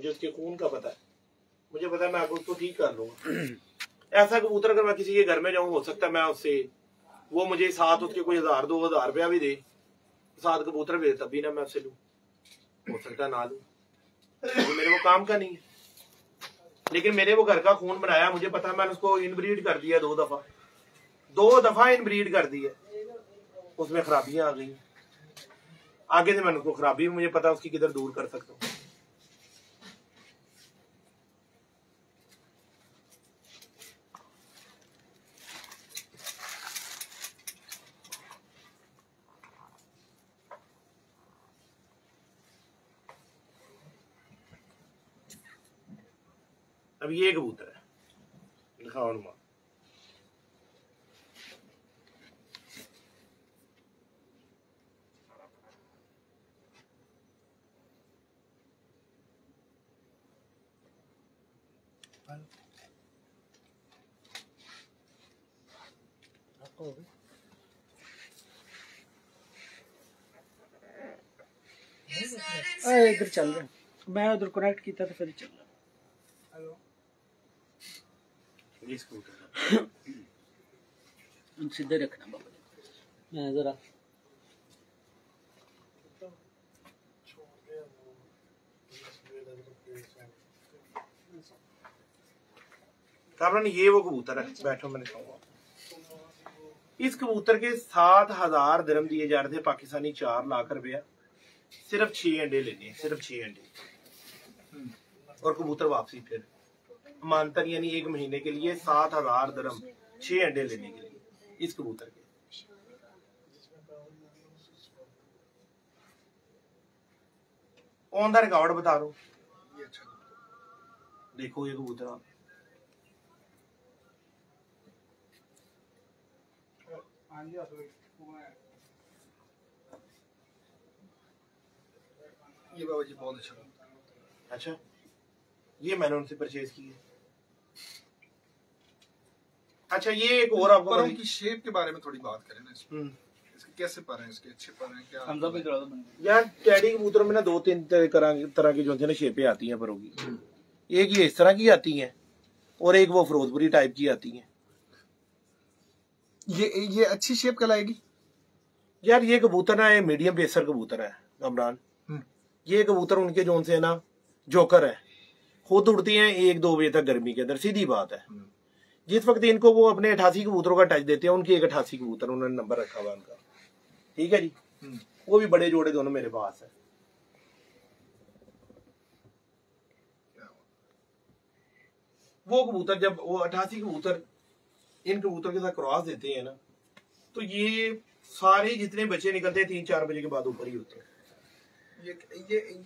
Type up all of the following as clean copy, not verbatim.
मुझे उसके खून का पता है, मुझे पता है मैं आपको उसको ठीक कर लूंगा। ऐसा कबूतर अगर मैं किसी के घर में जाऊं, हो सकता है मैं उससे, वो मुझे साथ उसके कोई 1000-2000 रुपया भी दे, साथ कबूतर भी दे, तब भी ना मैं उससे लूं, हो सकता है ना लूं, तो मेरे वो काम का नहीं है। लेकिन मेरे वो घर का खून बनाया, मुझे पता है, मैंने उसको इनब्रीड कर दिया 2 दफा इनब्रीड कर दिया, उसमें खराबियां आ गई। आगे से मैंने उसको खराबी भी मुझे पता है उसकी किधर दूर कर सकता हूँ। अब ये कबूतर है, दिखाओ नुमा। इधर चल रहा, मैं उधर कनेक्ट किया तो फिर चल रहा। हेलो, सीधे रखना बाबा, मैं जरा कामरान, ये वो कबूतर है, बैठो मैंने कहूँगा। इस कबूतर के 7000 दिरहम दिए जा रहे थे पाकिस्तानी, 4 लाख रुपया, सिर्फ 6 अंडे लेने हैं, सिर्फ 6 अंडे और कबूतर वापसी। फिर मानतर यानी 1 महीने के लिए 7000 दिरहम, 6 अंडे लेने के लिए इस कबूतर के। ऑन द रिकॉर्ड बता रहा हूं, देखो ये कबूतर आप, ये बाबा जी बहुत अच्छा। अच्छा, ये मैंने उनसे परचेज की है। अच्छा, ये एक और आपको परों की शेप के बारे में थोड़ी बात करें ना। इसके कैसे पर हैं, इसके अच्छे पर हैं क्या? हमजा पे करा दो यार, टैडी कबूतर में ना 2-3 तरह की जो है ना शेपें आती हैं परों की। एक ये इस तरह की आती हैं और एक वो फिरोजपुरी टाइप की आती हैं। ये अच्छी शेप कहलाएगी यार। ये कबूतर ना मीडियम पेसर कबूतर है कमरान। ये कबूतर उनके जोन से ना जोकर है, खुद उड़ती हैं 1-2 बजे तक गर्मी के अंदर, सीधी बात है। जिस वक्त इनको वो अपने 88 कबूतरों का टच देते हैं, उनकी एक 88 कबूतर उन्होंने नंबर रखा हुआ उनका, ठीक है जी। वो भी बड़े जोड़े दोनों मेरे पास है। वो कबूतर जब वो 88 कबूतर इन कबूतर के साथ क्रॉस देते हैं ना, तो ये सारे जितने बच्चे निकलते हैं 3-4 बजे के बाद ऊपर ही होते हैं।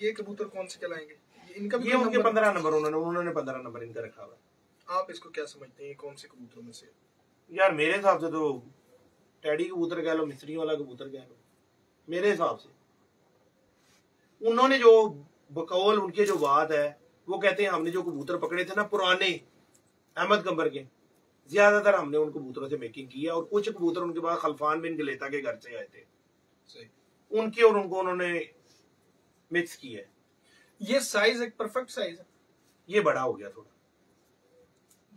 ये कबूतर कौन से कहलाएंगे? इनका भी ये उनके 15 नंबर उन्होंने 15 नंबर इनका रखा हुआ है। आप इसको क्या समझते हैं, कौन से कबूतरों में से? यार मेरे हिसाब से तो टैडी कबूतर कह लो, मिस्त्री वाला कबूतर कह लो, मेरे हिसाब से। उन्होंने जो बकौल उनके जो बात है, वो कहते हैं हमने जो कबूतर पकड़े थे ना पुराने अहमद कंबर के, ज्यादातर हमने उन कबूतरों से मेकिंग की है, और कुछ कबूतर उनके पास खलफान बिन गलेता के घर से आए थे, उनके और उनको उन्होंने मिक्स किया है। ये साइज एक परफेक्ट साइज है। ये बड़ा हो गया थोड़ा,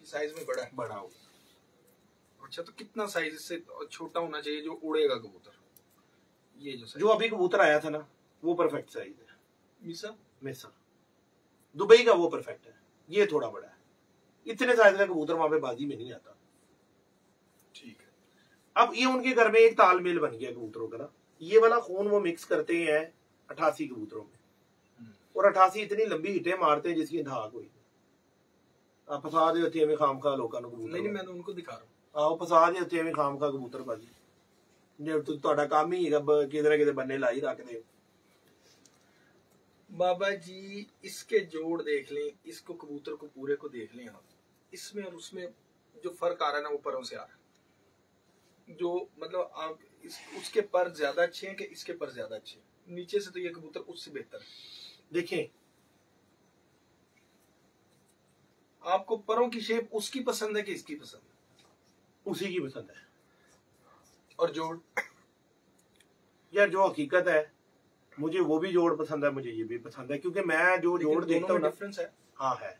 साइज में बड़ा है, बड़ा हो गया। अच्छा, तो कितना साइज इससे छोटा होना चाहिए जो उड़ेगा कबूतर? ये जो अभी कबूतर आया था ना, वो परफेक्ट साइज है। मिसा दुबई का वो परफेक्ट है, ये थोड़ा बड़ा है। इतने साइज का कबूतर वहां पे बाजी में नहीं आता। ठीक है। अब ये उनके घर में एक तालमेल बन गया कबूतरों का ना, ये वाला खून वो मिक्स करते हैं 88 कबूतरों में, और 88 इतनी लंबी हिटें मारते हैं जिसकी धाक हुई। आप फसा दे होती है खाम खा लोगों को कबूतर। नहीं, मैंने उनको दिखा रहा हूँ। आओ फसा दे होती है खाम खा कबूतर बाजी, जो ਤੁਹਾਡਾ काम ही है किधर किधर बनने लाई रखते हो। बाबा जी इसके जोड़ देख लें, इसको कबूतर को पूरे को देख लें आप, इसमें और उसमें जो फर्क आ रहा है ना, वो परों से आ रहा है। जो मतलब आप उसके पर ज्यादा अच्छे हैं कि इसके पर ज्यादा अच्छे हैं? नीचे से तो ये कबूतर उससे बेहतर है। देखें, आपको परों की शेप उसकी पसंद है कि इसकी पसंद है? उसी की पसंद है। और जोड़? यार जो हकीकत है मुझे वो भी जोड़ पसंद है, मुझे ये भी पसंद है, क्योंकि मैं जो जोड़ देखता हूँ ना, डिफरेंस है। हाँ है,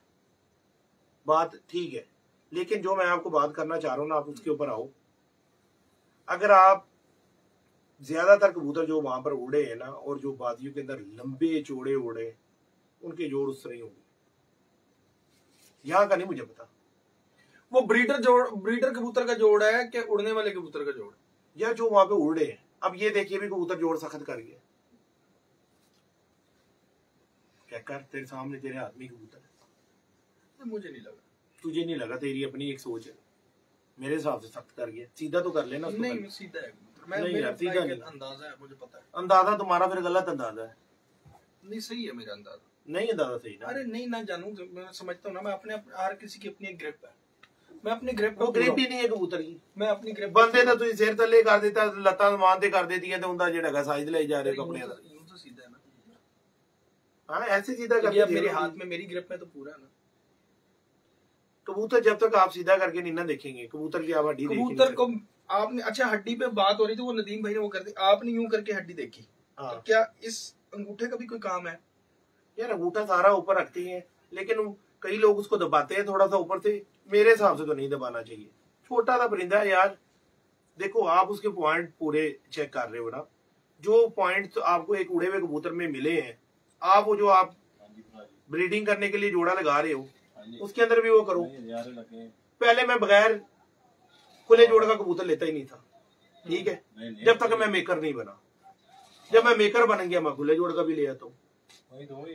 बात ठीक है, लेकिन जो मैं आपको बात करना चाह रहा हूँ ना, आप उसके ऊपर आओ। अगर आप ज्यादातर कबूतर जो वहां पर उड़े हैं ना, और जो वादियों के अंदर लंबे चौड़े उड़े, उनके जोड़ उस तरह ही होंगे। यहाँ का नहीं मुझे पता। वो ब्रीडर कबूतर का जोड़ है कि उड़ने वाले कबूतर का जोड़, या जो वहां पे उड़े हैं। अब ये देखिए भी कबूतर जोड़ सख्त कर गया, क्या कर, तेरे सामने तेरे आदमी कबूतर है। मुझे नहीं लगा, तुझे नहीं लगा, तेरी अपनी एक सोच है, मेरे हिसाब से सख्त कर गया। सीधा तो कर लेना उसको। नहीं सीधा है, मैं नहीं यार, सीधा नहीं। अंदाजा है, मुझे पता है। अंदाजा तुम्हारा फिर गलत अंदाजा है। नहीं सही है मेरा अंदाजा। नहीं अंदाजा सही ना। अरे नहीं ना जानू, मैं समझता हूँ ना, मैं अपने हर किसी की अपनी एक ग्रिप है, मैं अपनी ग्रिप वो ग्रिप ही नहीं है कबूतर की। मैं अपनी ग्रिप बंदे तो तुझे सिर थल्ले कर देता, लत्तां मान दे कर देती है, तो उनका जेड़ा साइज ले जा रहे हो अपने। यूं तो सीधा है ना, हाँ ऐसे सीधा क्योंकि अब करके मेरे हाथ में, मेरी ग्रिप में तो पूरा है ना। कबूतर जब तक आप सीधा करके नहीं ना देखेंगे, कबूतर की आप हड्डी कबूतर को आपने, अच्छा हड्डी पे बात हो रही थी, वो नदीम भाई ने वो कर दी, आपने यूं करके हड्डी देखी, हाँ। तो क्या इस अंगूठे का भी कोई काम है? यार अंगूठा सारा ऊपर रखती है, लेकिन कई लोग उसको दबाते हैं थोड़ा सा ऊपर से। मेरे हिसाब से तो नहीं दबाना चाहिए, छोटा सा परिंदा है यार। देखो आप उसके पॉइंट पूरे चेक कर रहे हो ना, जो पॉइंट तो आपको एक उड़े हुए कबूतर में मिले हैं, आप वो जो आप ब्रीडिंग करने के लिए जोड़ा लगा रहे हो, उसके अंदर भी वो करो। पहले मैं बगैर खुले जोड़ का कबूतर लेता ही नहीं था, ठीक है, जब तक मैं मेकर नहीं बना। जब मैं मेकर बन गया, मैं खुले जोड़ का भी ले आता हूँ,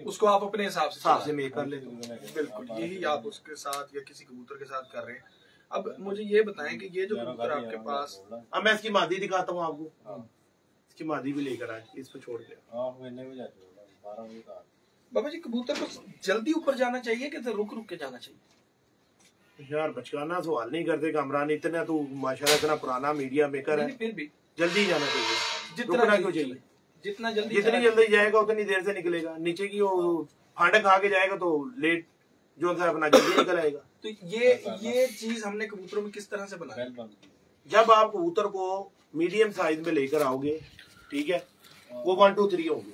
उसको आप अपने हिसाब से मेक कर लेता हूँ। बिल्कुल यही आप उसके साथ या किसी कबूतर के साथ कर रहे हैं। अब मुझे ये बताएं कि ये जो कबूतर आपके पास, अब मैं इसकी मादी दिखाता हूँ आपको, इसकी मादी भी लेकर आए, इसको छोड़ दिया। बाबा जी कबूतर को जल्दी ऊपर जाना चाहिए कि रुक रुक के जाना चाहिए? यार बचकाना सवाल नहीं करते कामरान, इतना तो माशाल्लाह इतना पुराना मीडिया मेकर है, फिर भी जल्दी जाना चाहिए। जितना क्यों चाहिए? जितनी जल्दी जाएगा उतनी देर से निकलेगा। नीचे की वो फांडक खा के जाएगा तो लेट जो है अपना जल्दी निकल आएगा। तो ये चीज हमने कबूतरों में किस तरह से बनाई? जब आप कबूतर को मीडियम साइज में लेकर आओगे, ठीक है, वो 1 2 3 होंगे।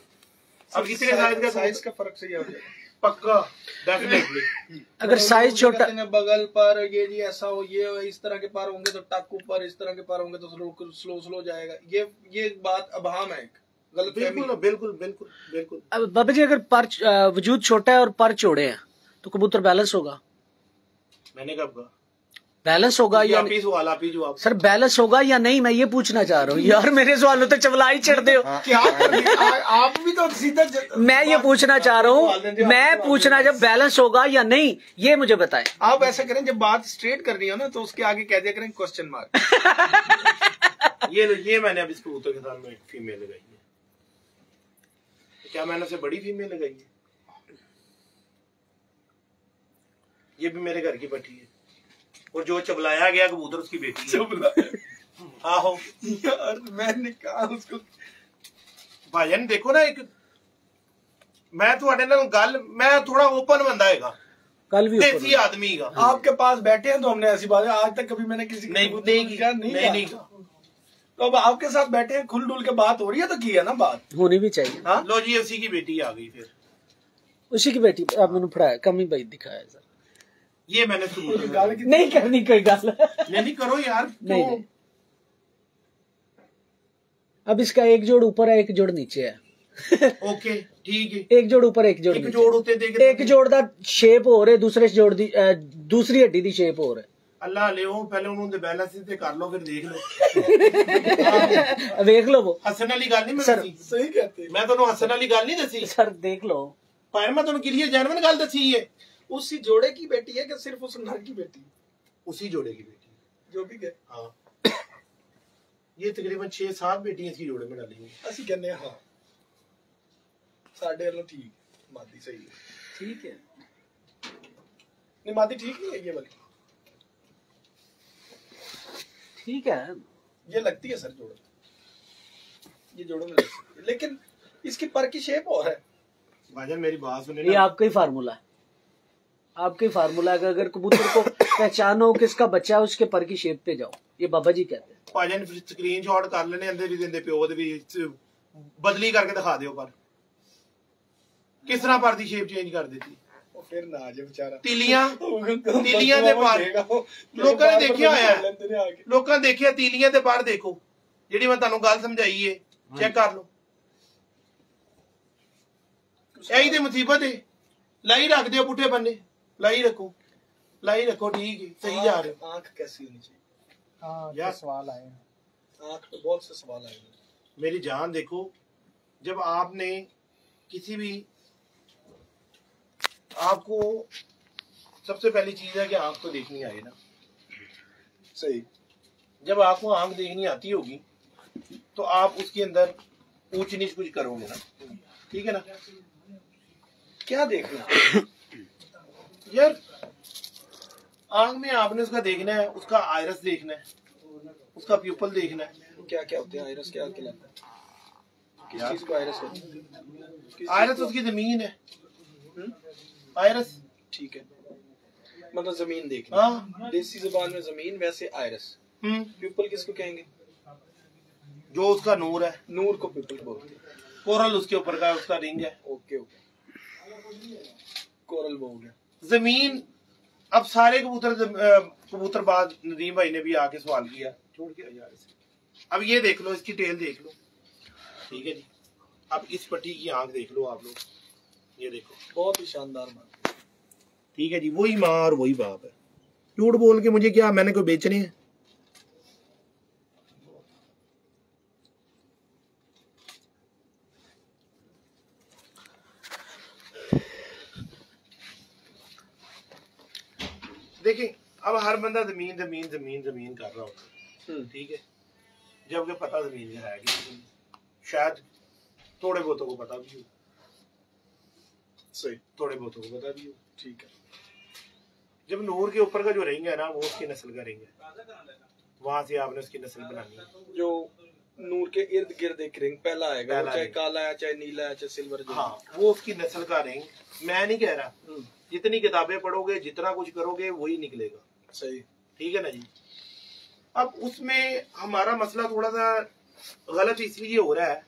अब इतने साइज का फर्क सही हो जाएगा पक्का, डेफिनेटली। अगर साइज छोटा, बगल पर ये जी ऐसा हो, ये इस तरह के पार होंगे तो टक ऊपर, इस तरह के पार होंगे तो स्लो जाएगा। ये बात अभाम है, गलत। बिल्कुल बिल्कुल बिल्कुल बिल्कुल। अब बाबा जी अगर पर वजूद छोटा है और पर चौड़े हैं तो कबूतर बैलेंस होगा? मैंने कब कहा बैलेंस होगा या नहीं? सवाल सर बैलेंस होगा या नहीं, मैं ये पूछना चाह रहा हूँ। यार मेरे सवालों तो चवलाई चढ़ते हो। क्या आप भी तो सीधा मैं ये पूछना चाह रहा हूँ, मैं पूछना जब बैलेंस होगा या नहीं, ये मुझे बताएं। आप ऐसा करें, जब बात स्ट्रेट करनी हो ना तो उसके आगे कह दिया करें क्वेश्चन मार्क। ये मैंने अब इस कबूतर के साथ में फीमेल लगाई है। क्या मैंने उसे बड़ी फीमेल लगाई है? ये भी मेरे घर की पट्टी है, और जो चबलाया गया कबूतर उसकी बेटी है। आहो यार मैंने कहा उसको, भाईजान देखो ना, एक मैं थोड़े ना गल, मैं थोड़ा ओपन बंदा है, कल भी देसी आदमी का। आपके पास बैठे हैं तो हमने ऐसी बात आज तक कभी मैंने किसी नहीं। तो अब आपके साथ बैठे हैं, खुल डुल के बात हो रही है तो की है ना, बात होनी भी चाहिए। हाँ? लो जी उसी की बेटी आ गई, फिर उसी की बेटी आप मैंने पढ़ाया, कमी भाई दिखाया सर। ये मैंने नहीं करनी कोई गल, नहीं करो यार। नहीं अब इसका एक जोड़ ऊपर है, एक जोड़ नीचे है। ओके ठीक है, एक जोड़ ऊपर एक जोड़ एक जोड़ होते एक जोड़ दा शेप हो रहे, दूसरे जोड़ दी दूसरी हड्डी दी शेप हो रहे। अल्लाह ले पहले उन्होंने बैलेंस से कर लो, फिर देख लो। देख लो वो हसन वाली गल नहीं, सर सही कहते, मैं तो हसन वाली गल नहीं दसी सर, देख लो पर मैं तुम्हें क्लियर जेन्युइन गल दसी है। उसी जोड़े की बेटी है कि सिर्फ उस नर की बेटी? उसी जोड़े की बेटी, जो भी है। हाँ ये तकरीबन 6-7 बेटियां इसकी जोड़े में डालेंगे। असि कहने हाँ साढ़े वालों ठीक, मादी सही है, ठीक है। नहीं मादी ठीक नहीं है ये वाली, ठीक है, ये लगती है सर जोड़ा, ये जोड़ों में लग सकती है, लेकिन इसकी पर की शेप और है। भाईजान मेरी बात सुने, ये आपका ही फार्मूला है, आपका ही फार्मूला है। अगर कबूतर को पहचानो किसका बच्चा है, उसके पर की शेप पे जाओ, ये बाबा जी कहते हैं। भाईजान स्क्रीनशॉट कर लेने, अंदर भी देंदे प्यो दे भी बदली करके दिखा दियो पर किस तरह पर दी शेप चेंज कर देती फिर ना आ जाए बेचारा तीलियां दे पर लोगों ने देखिया होया लोगों ने देखिया तीलियां दे पर देखो ਜਿਹੜੀ ਮੈਂ ਤੁਹਾਨੂੰ ਗੱਲ ਸਮਝਾਈ ਏ ਚੈੱਕ ਕਰ ਲਓ ਇਹੀ ਤੇ ਮੁਸੀਬਤ ਹੈ लाई रख दियो पुठे बन्ने लाई रखो ठीक है सही जा रहे हो आंख कैसी होनी चाहिए हाँ यार सवाल आए आंख पे बहुत से सवाल आए मेरी जान देखो जब आपने किसी भी आपको सबसे पहली चीज है कि आंख तो देखनी आए ना सही जब आपको आंख देखनी आती होगी तो आप उसके अंदर ऊंच नीच कुछ करोगे ना ठीक है ना क्या देखना यार आंख में आपने उसका देखना है उसका आयरस देखना है उसका प्यूपल देखना है क्या क्या होते हैं आयरस क्या कहलाता है किस चीज को आयरस होती है आयरस उसकी जमीन है आयरस ठीक है मतलब जमीन देखना हाँ देसी जुबान में जमीन वैसे आयरस प्यूपल किसको कहेंगे जो उसका नूर है नूर को प्यूपल बोलते हैं कोरल उसके ऊपर का उसका रिंग है ओके ओके कोरल बोल गया जमीन अब सारे कबूतरबाज नदीम भाई ने भी आके सवाल किया छोड़ के यार इसे अब ये देख लो इसकी टेल देख लो ठीक है जी अब इस पट्टी की आंख देख लो आप लोग ये देखो बहुत ही शानदार बात ठीक है जी वही माँ और वही बाप है झूठ बोल के मुझे क्या मैंने कोई बेचने हैं देखिए अब हर बंदा जमीन जमीन जमीन जमीन कर रहा होता है ठीक है जबकि पता जमीन का है कि शायद थोड़े बहुतों को पता भी हो सही थोड़े बहुतों को पता भी हो ठीक है जब नूर के ऊपर का जो रिंग है ना वो उसकी नस्ल का रिंग है वहां से आपने उसकी नस्ल बनानी है जो नूर के इर्द गिर्द एक रिंग पहला आएगा चाहे काला है चाहे नीला है चाहे सिल्वर हाँ वो उसकी नस्ल का रिंग मैं नहीं कह रहा जितनी किताबें पढ़ोगे जितना कुछ करोगे वही निकलेगा सही ठीक है ना जी अब उसमें हमारा मसला थोड़ा सा गलत इसलिए हो रहा है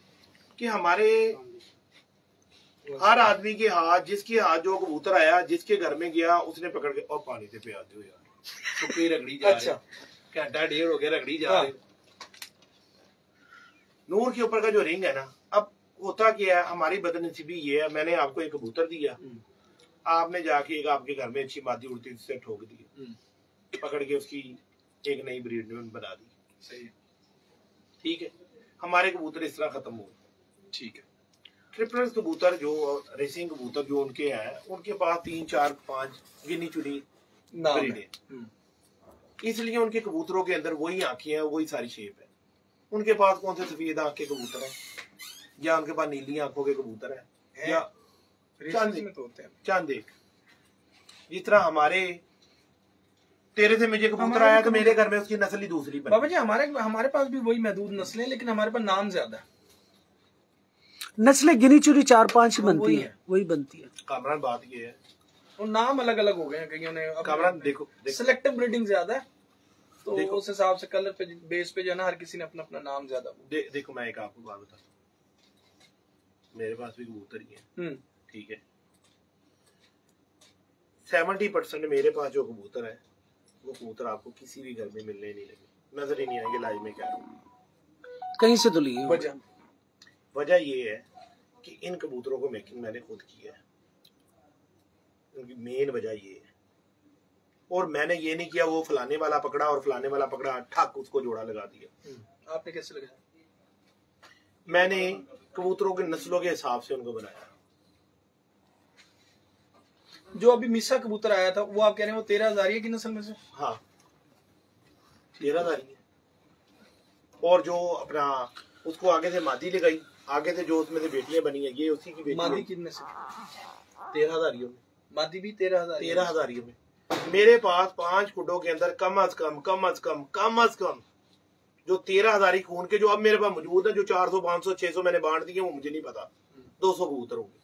कि हमारे हर आदमी के हाथ जिसके हाथ जो कबूतर आया जिसके घर में गया उसने पकड़ के और पानी से पिया दो यार सुपी रगड़ी जा अच्छा घंटा डेढ़ हो गया रगड़ी जा रहे नूर के ऊपर का जो रिंग है ना अब होता क्या है हमारी बदनसीबी ये है मैंने आपको एक कबूतर दिया आपने जाके एक आपके घर में अच्छी मादी उड़ती उससे ठोक दी पकड़ के उसकी एक नई ब्रीड बना दी सही ठीक है हमारे कबूतर इस तरह खत्म हो ठीक है ट्रिपलर्स कबूतर जो रेसिंग कबूतर जो उनके हैं उनके पास 3 4 5 गिनी चुनी ब्रीडें इसलिए उनके कबूतरों के अंदर वही आंखें हैं वही सारी शेप है उनके पास कौन से सफेद आंख के कबूतर है या उनके पास नीली आंखों के कबूतर है या चांद एक जिस तरह हमारे तेरे से मुझे कबूतर आया तो मेरे घर में उसकी नस्ल ही दूसरी बनी बाबा जी हमारे पास भी वही महदूद नस्लें लेकिन हमारे पास नाम ज्यादा है नस्लें गिनी चुनी 4-5 ही बनती है वही बनती है कामरान बात ये है और नाम अलग अलग हो गए हैं कईयों ने कामरान देखो सिलेक्टिव ब्रीडिंग ज्यादा है तो उस हिसाब से कलर पे बेस पे जो है ना हर किसी ने अपना अपना नाम ज्यादा देखो मैं एक आपको बात बताता हूँ मेरे पास भी कबूतर ही है ठीक है 70% मेरे पास जो कबूतर है वो कबूतर आपको किसी भी घर में मिलने नहीं लगे नजर ही नहीं आएंगे लाइव में क्या कहीं से तो लिए वजह ये है कि इन कबूतरों को मेकिंग मैंने खुद किया है उनकी मेन वजह ये है और मैंने ये नहीं किया वो फलाने वाला पकड़ा और फलाने वाला पकड़ा ठक उसको जोड़ा लगा दिया आपने कैसे लगाया मैंने कबूतरों के नस्लों के हिसाब से उनको बनाया जो अभी मिसा कबूतर आया था वो आप कह रहे हैं वो 13,000 की नस्ल में से हाँ 13,000 और जो अपना उसको आगे से मादी लगाई आगे से जो उसमें से बेटियां बनी है ये उसी की बेटी मादी कितने से 13,000 में मादी भी 13,000 में मेरे पास 5 कुडों के अंदर कम अज कम जो 13,000 खून के जो अब मेरे पास मौजूद है जो 400 500 600 मैंने बांट दिए वो मुझे नहीं पता 200 कबूतर होंगे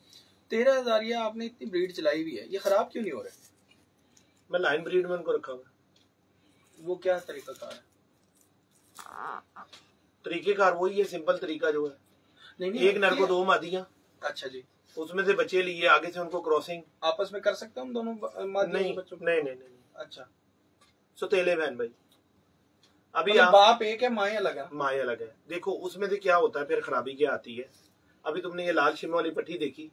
13,000 आपने इतनी ब्रीड चलाई हुई है ये खराब क्यों नहीं हो रहा मैं लाइन ब्रीड में उनको रखा हुआ वो क्या तरीका कार है तरीकेकार वही है सिंपल तरीका जो है नहीं, एक नर को 2 मादियां अच्छा जी उसमें से बच्चे लिए, आगे से उनको क्रॉसिंग आपस में कर सकते हैं हम दोनों नहीं, बच्चों को? नहीं। अच्छा, सुतेले बहन भाई, अभी मतलब बाप एक है, माएँ अलग है। माएँ अलग है। देखो उसमें से क्या होता है, फिर खराबी क्या आती है। अभी तुमने ये लाल शिमला वाली पट्टी देखी,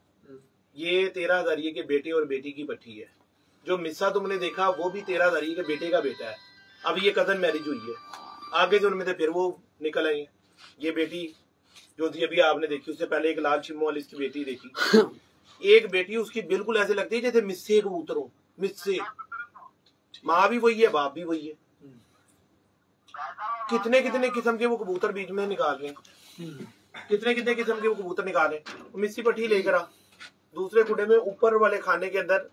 ये 13,000 के बेटे और बेटी की पट्टी है। जो मिस्सा तुमने देखा वो भी 13,000 के बेटे का बेटा है। अब ये कजन मैरिज हुई है, आगे से उनमें से फिर वो निकल आई है। ये बेटी जो थी अभी आपने देखी, उससे पहले एक लाल शिमो वाली इसकी बेटी देखी। एक बेटी उसकी बिल्कुल ऐसे लगती है जैसे मिस्से कबूतर हो, मिस्से। माँ भी वही है, बाप भी वही है। कितने कितने किस्म के वो कबूतर बीच में निकाल रहे हैं, कितने कितने किस्म के वो कबूतर निकाल रहे हैं। मिस्सी पट्टी लेकर आ, दूसरे खुडे में ऊपर वाले खाने के अंदर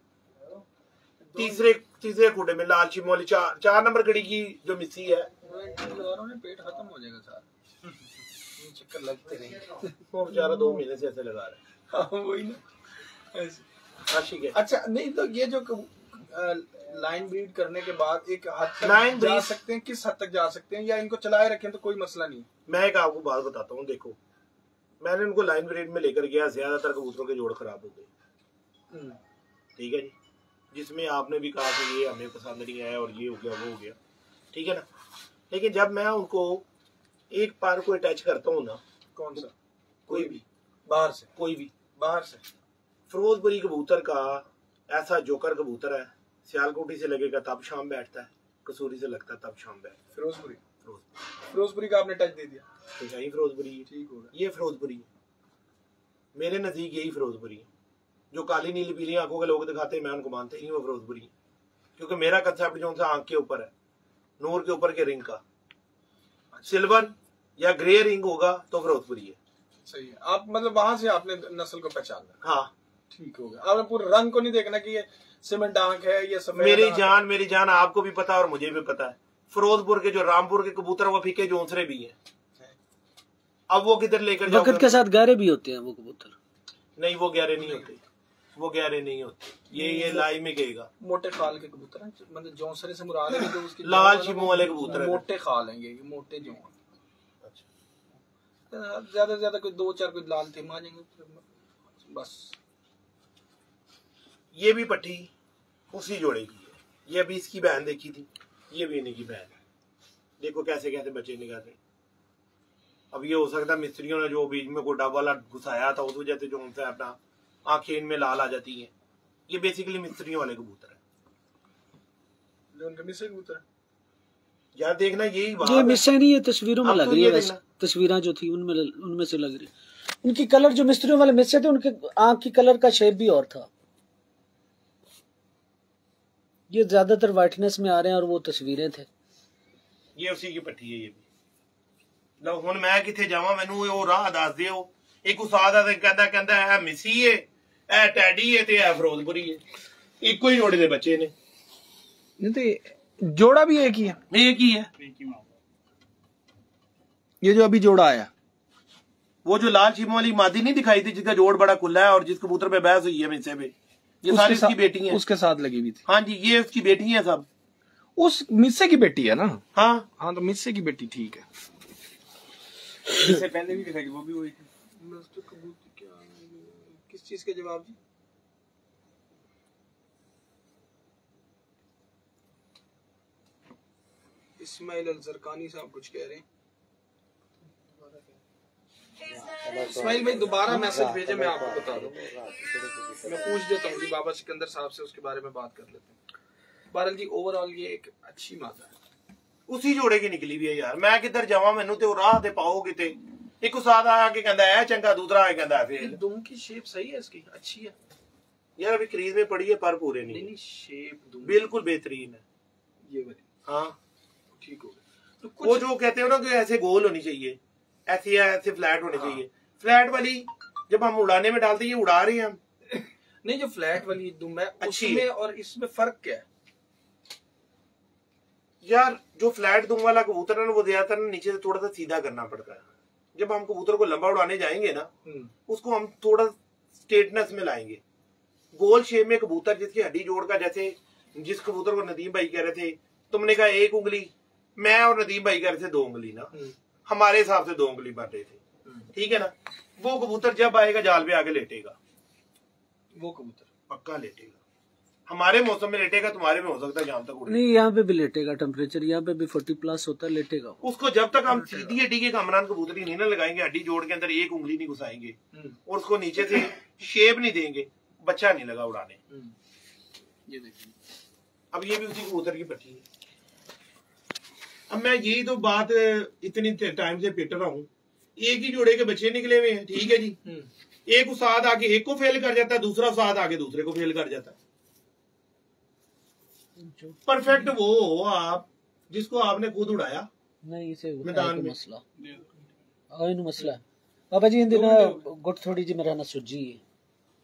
तीसरे खुडे में लाल शिमो वाली 4 नंबर कड़ी की जो मिस्सी है। पेट खत्म हो जाएगा सारा, चक्कर लगते रहेंगे। वो बेचारा 2 महीने से ऐसे लगा रहा है। वही ना, ठीक है। अच्छा, नहीं तो ये जो लाइन ब्रीड करने के बाद एक हद तक लाइन जा सकते हैं, किस हद तक जा सकते हैं, या इनको चलाए रखें तो कोई मसला नहीं? मैं एक आपको बात बताता हूँ। देखो मैंने उनको लाइन ब्रीड में लेकर गया, ज्यादातर कबूतरों के जोड़ खराब हो गए। ठीक है जी, जिसमें आपने भी कहा कि ये हमें पसंद नहीं आया और ये हो गया वो हो गया, ठीक है ना। लेकिन जब मैं उनको एक पार को अटैच करता हूँ ना, कौन सा? कोई भी बाहर से, कोई भी बाहर से। फिरोजपुरी कबूतर का ऐसा जोकर कबूतर है, सियालकोटी से लगेगा तब शाम बैठता है, कसूरी से लगता है तब शाम बैठता है। फिरोजपुरी का आपने टच दे दिया तो यही फिरोजपुरी है, ठीक होगा। ये फिरोजपुरी है, मेरे नजदीक यही फिरोजपुरी है। जो काली नीली पीली आंखों के लोग दिखाते हैं मैं उनको मानते ही वो फिरोजपुरी है, क्योंकि मेरा कंसेप्ट जो सा आंख के ऊपर है, नूर के ऊपर के रिंग का, सिल्वर या ग्रे रिंग होगा तो फिरोजपुरी है। सही है, आप मतलब वहां से आपने नस्ल को पहचाना। हाँ ठीक हो गया। आपने पूरे रंग को नहीं देखना कि ये सीमेंट आंख है, ये सफेद। मेरी जान आपको भी पता है और मुझे भी पता है, फिरोजपुर के जो रामपुर के कबूतर वो फीके जोंसरे भी हैं। अब वो किधर लेकर जाओ? वक्त के साथ गहरे भी होते हैं वो कबूतर। नहीं, वो गहरे नहीं होते, वो गहरे नहीं होते। ये लाई में गएगा। मोटे खाल के कबूतर हैं, मतलब जोंसरे से मुराद है जो उसकी लाल शिमो वाले कबूतर मोटे खाल हैं, ये मोटे जो। ज्यादा से ज्यादा कोई 2-4 कोई लाल थे आ जाएंगे बस। ये भी पट्टी उसी जोड़े की है, ये अभी इसकी बहन देखी थी, ये भी इन्हीं की बहन है। देखो कैसे कैसे बच्चे निकाले। अब ये हो सकता है मिस्त्रियों ने जो बीच में गोडा वाला घुसाया था उस वजह से जो उनसे अपना आंखें इनमें लाल आ जाती हैं। ये बेसिकली मिस्त्रियों वाले कबूतर है, जो उनके मिस्से कबूतर है। यार देखना यही बात ये मिस्से नहीं है, तस्वीरों में अब लग तो रही ये है वैसे। तस्वीरें जो थी उनमें से लग रही। उनकी कलर जो मिस्त्रियों वाले मिस्से थे, उनके आंख की कलर का शेप भी और था। ये ज्यादातर वाइटनेस में आ रहे हैं और वो तस्वीरें थे। ये उसी की पट्टी है। ये भी लो हुन मैं किथे जावां, मैनू वो राह दस दियो। एक उस्ताद है कहंदा है मिसी है, ए टैडी है ते ए फिरोजपुरी है, इको ही जोड़े दे बच्चे ने। नहीं तो जोड़ा भी एक ही है, एक ही है। ये जो अभी जोड़ा आया, वो जो लाल शिमो वाली मादी नहीं दिखाई थी जिसका जोड़ बड़ा खुला है और जिस कबूतर पे बहस हुई है मिस्से पे, ये सारी उसकी बेटी हैं। उसके साथ लगी हुई थी। हाँ जी, ये उसकी बेटी है सब। उस मिस्से की बेटी है ना? हाँ तो मिस्से की बेटी ठीक है। इससे पहले भी दिखाई, वो भी वही थी। किस चीज के जवाब जी? इस्माइल अल जरकानी साहब कुछ कह रहे हैं। इस्माइल भाई दोबारा मैसेज भेजे, मैं आपको बता दूं। मैं पूछ देता हूँ जी बाबा सिकंदर साहब से, उसके बारे में बात कर लेते हैं। बहरहाल जी ओवरऑल ये एक अच्छी मादा है, उसी जोड़े की निकली भी है यार। मैं किधर जावा, मैनू ते राह दे पाओ किते। एक उस्ताद आया के कहंदा है चंगा, दूसरा आया कहंदा है फेल। दुम की शेप सही है इसकी, अच्छी है यार। अभी क्रीज में पड़ी है पर पूरे नहीं शेप दुम बिल्कुल बेहतरीन है ये वाली। हाँ ठीक हो गया। तो वो जो कहते हो ना कि ऐसे गोल होनी चाहिए, ऐसे फ्लैट होनी चाहिए। फ्लैट वाली जब हम उड़ाने में डालते हैं, ये उड़ा रहे हैं हम। नहीं, जो फ्लैट वाली दुम है अच्छी उसमें है। और इसमें फर्क क्या है यार? जो फ्लैट दुम वाला कबूतर है ना, वो ज्यादातर नीचे से थोड़ा सा सीधा करना पड़ता है। जब हम कबूतर को लंबा उड़ाने जाएंगे ना, उसको हम थोड़ा स्ट्रेटनेस में लाएंगे। गोल शेप में कबूतर जिसकी हड्डी जोड़ का, जैसे जिस कबूतर को नदीम भाई कह रहे थे, तुमने कहा 1 उंगली, मैं और नदीम भाई कह रहे थे 2 उंगली ना, हमारे हिसाब से 2 उंगली बन रहे थे, ठीक है ना। वो कबूतर जब आएगा जाल पे आके लेटेगा, वो कबूतर पक्का लेटेगा। हमारे मौसम में लेटेगा, तुम्हारे में हो सकता है शाम तक उड़े। नहीं, यहाँ पे भी लेटेगा, टेम्परेचर यहाँ पे भी 40+ होता है, लेटेगा। उसको जब तक हम सीधी हड्डी के कामरान कबूतरी नहीं ना लगाएंगे, हड्डी जोड़ के अंदर एक उंगली नहीं घुसाएंगे और उसको नीचे से शेप नहीं देंगे, बच्चा नहीं लगा उड़ाने। ये देखिए, अब ये भी उसी कबूतर की पट्टी है। अब मैं यही तो बात इतनी टाइम से पिट रहा हूँ, एक ही जोड़े के बच्चे निकले हुए हैं, ठीक है जी। एक उस्ताद आगे एक को फेल कर जाता है, दूसरा उस्ताद आगे दूसरे को फेल कर जाता है। परफेक्ट वो हो आप जिसको आपने खुद उड़ाया। नहीं, इसे मैदान में मसला इन मसला बाबा जी, इन दिनों गुट थोड़ी जी मेरा ना सुजी है,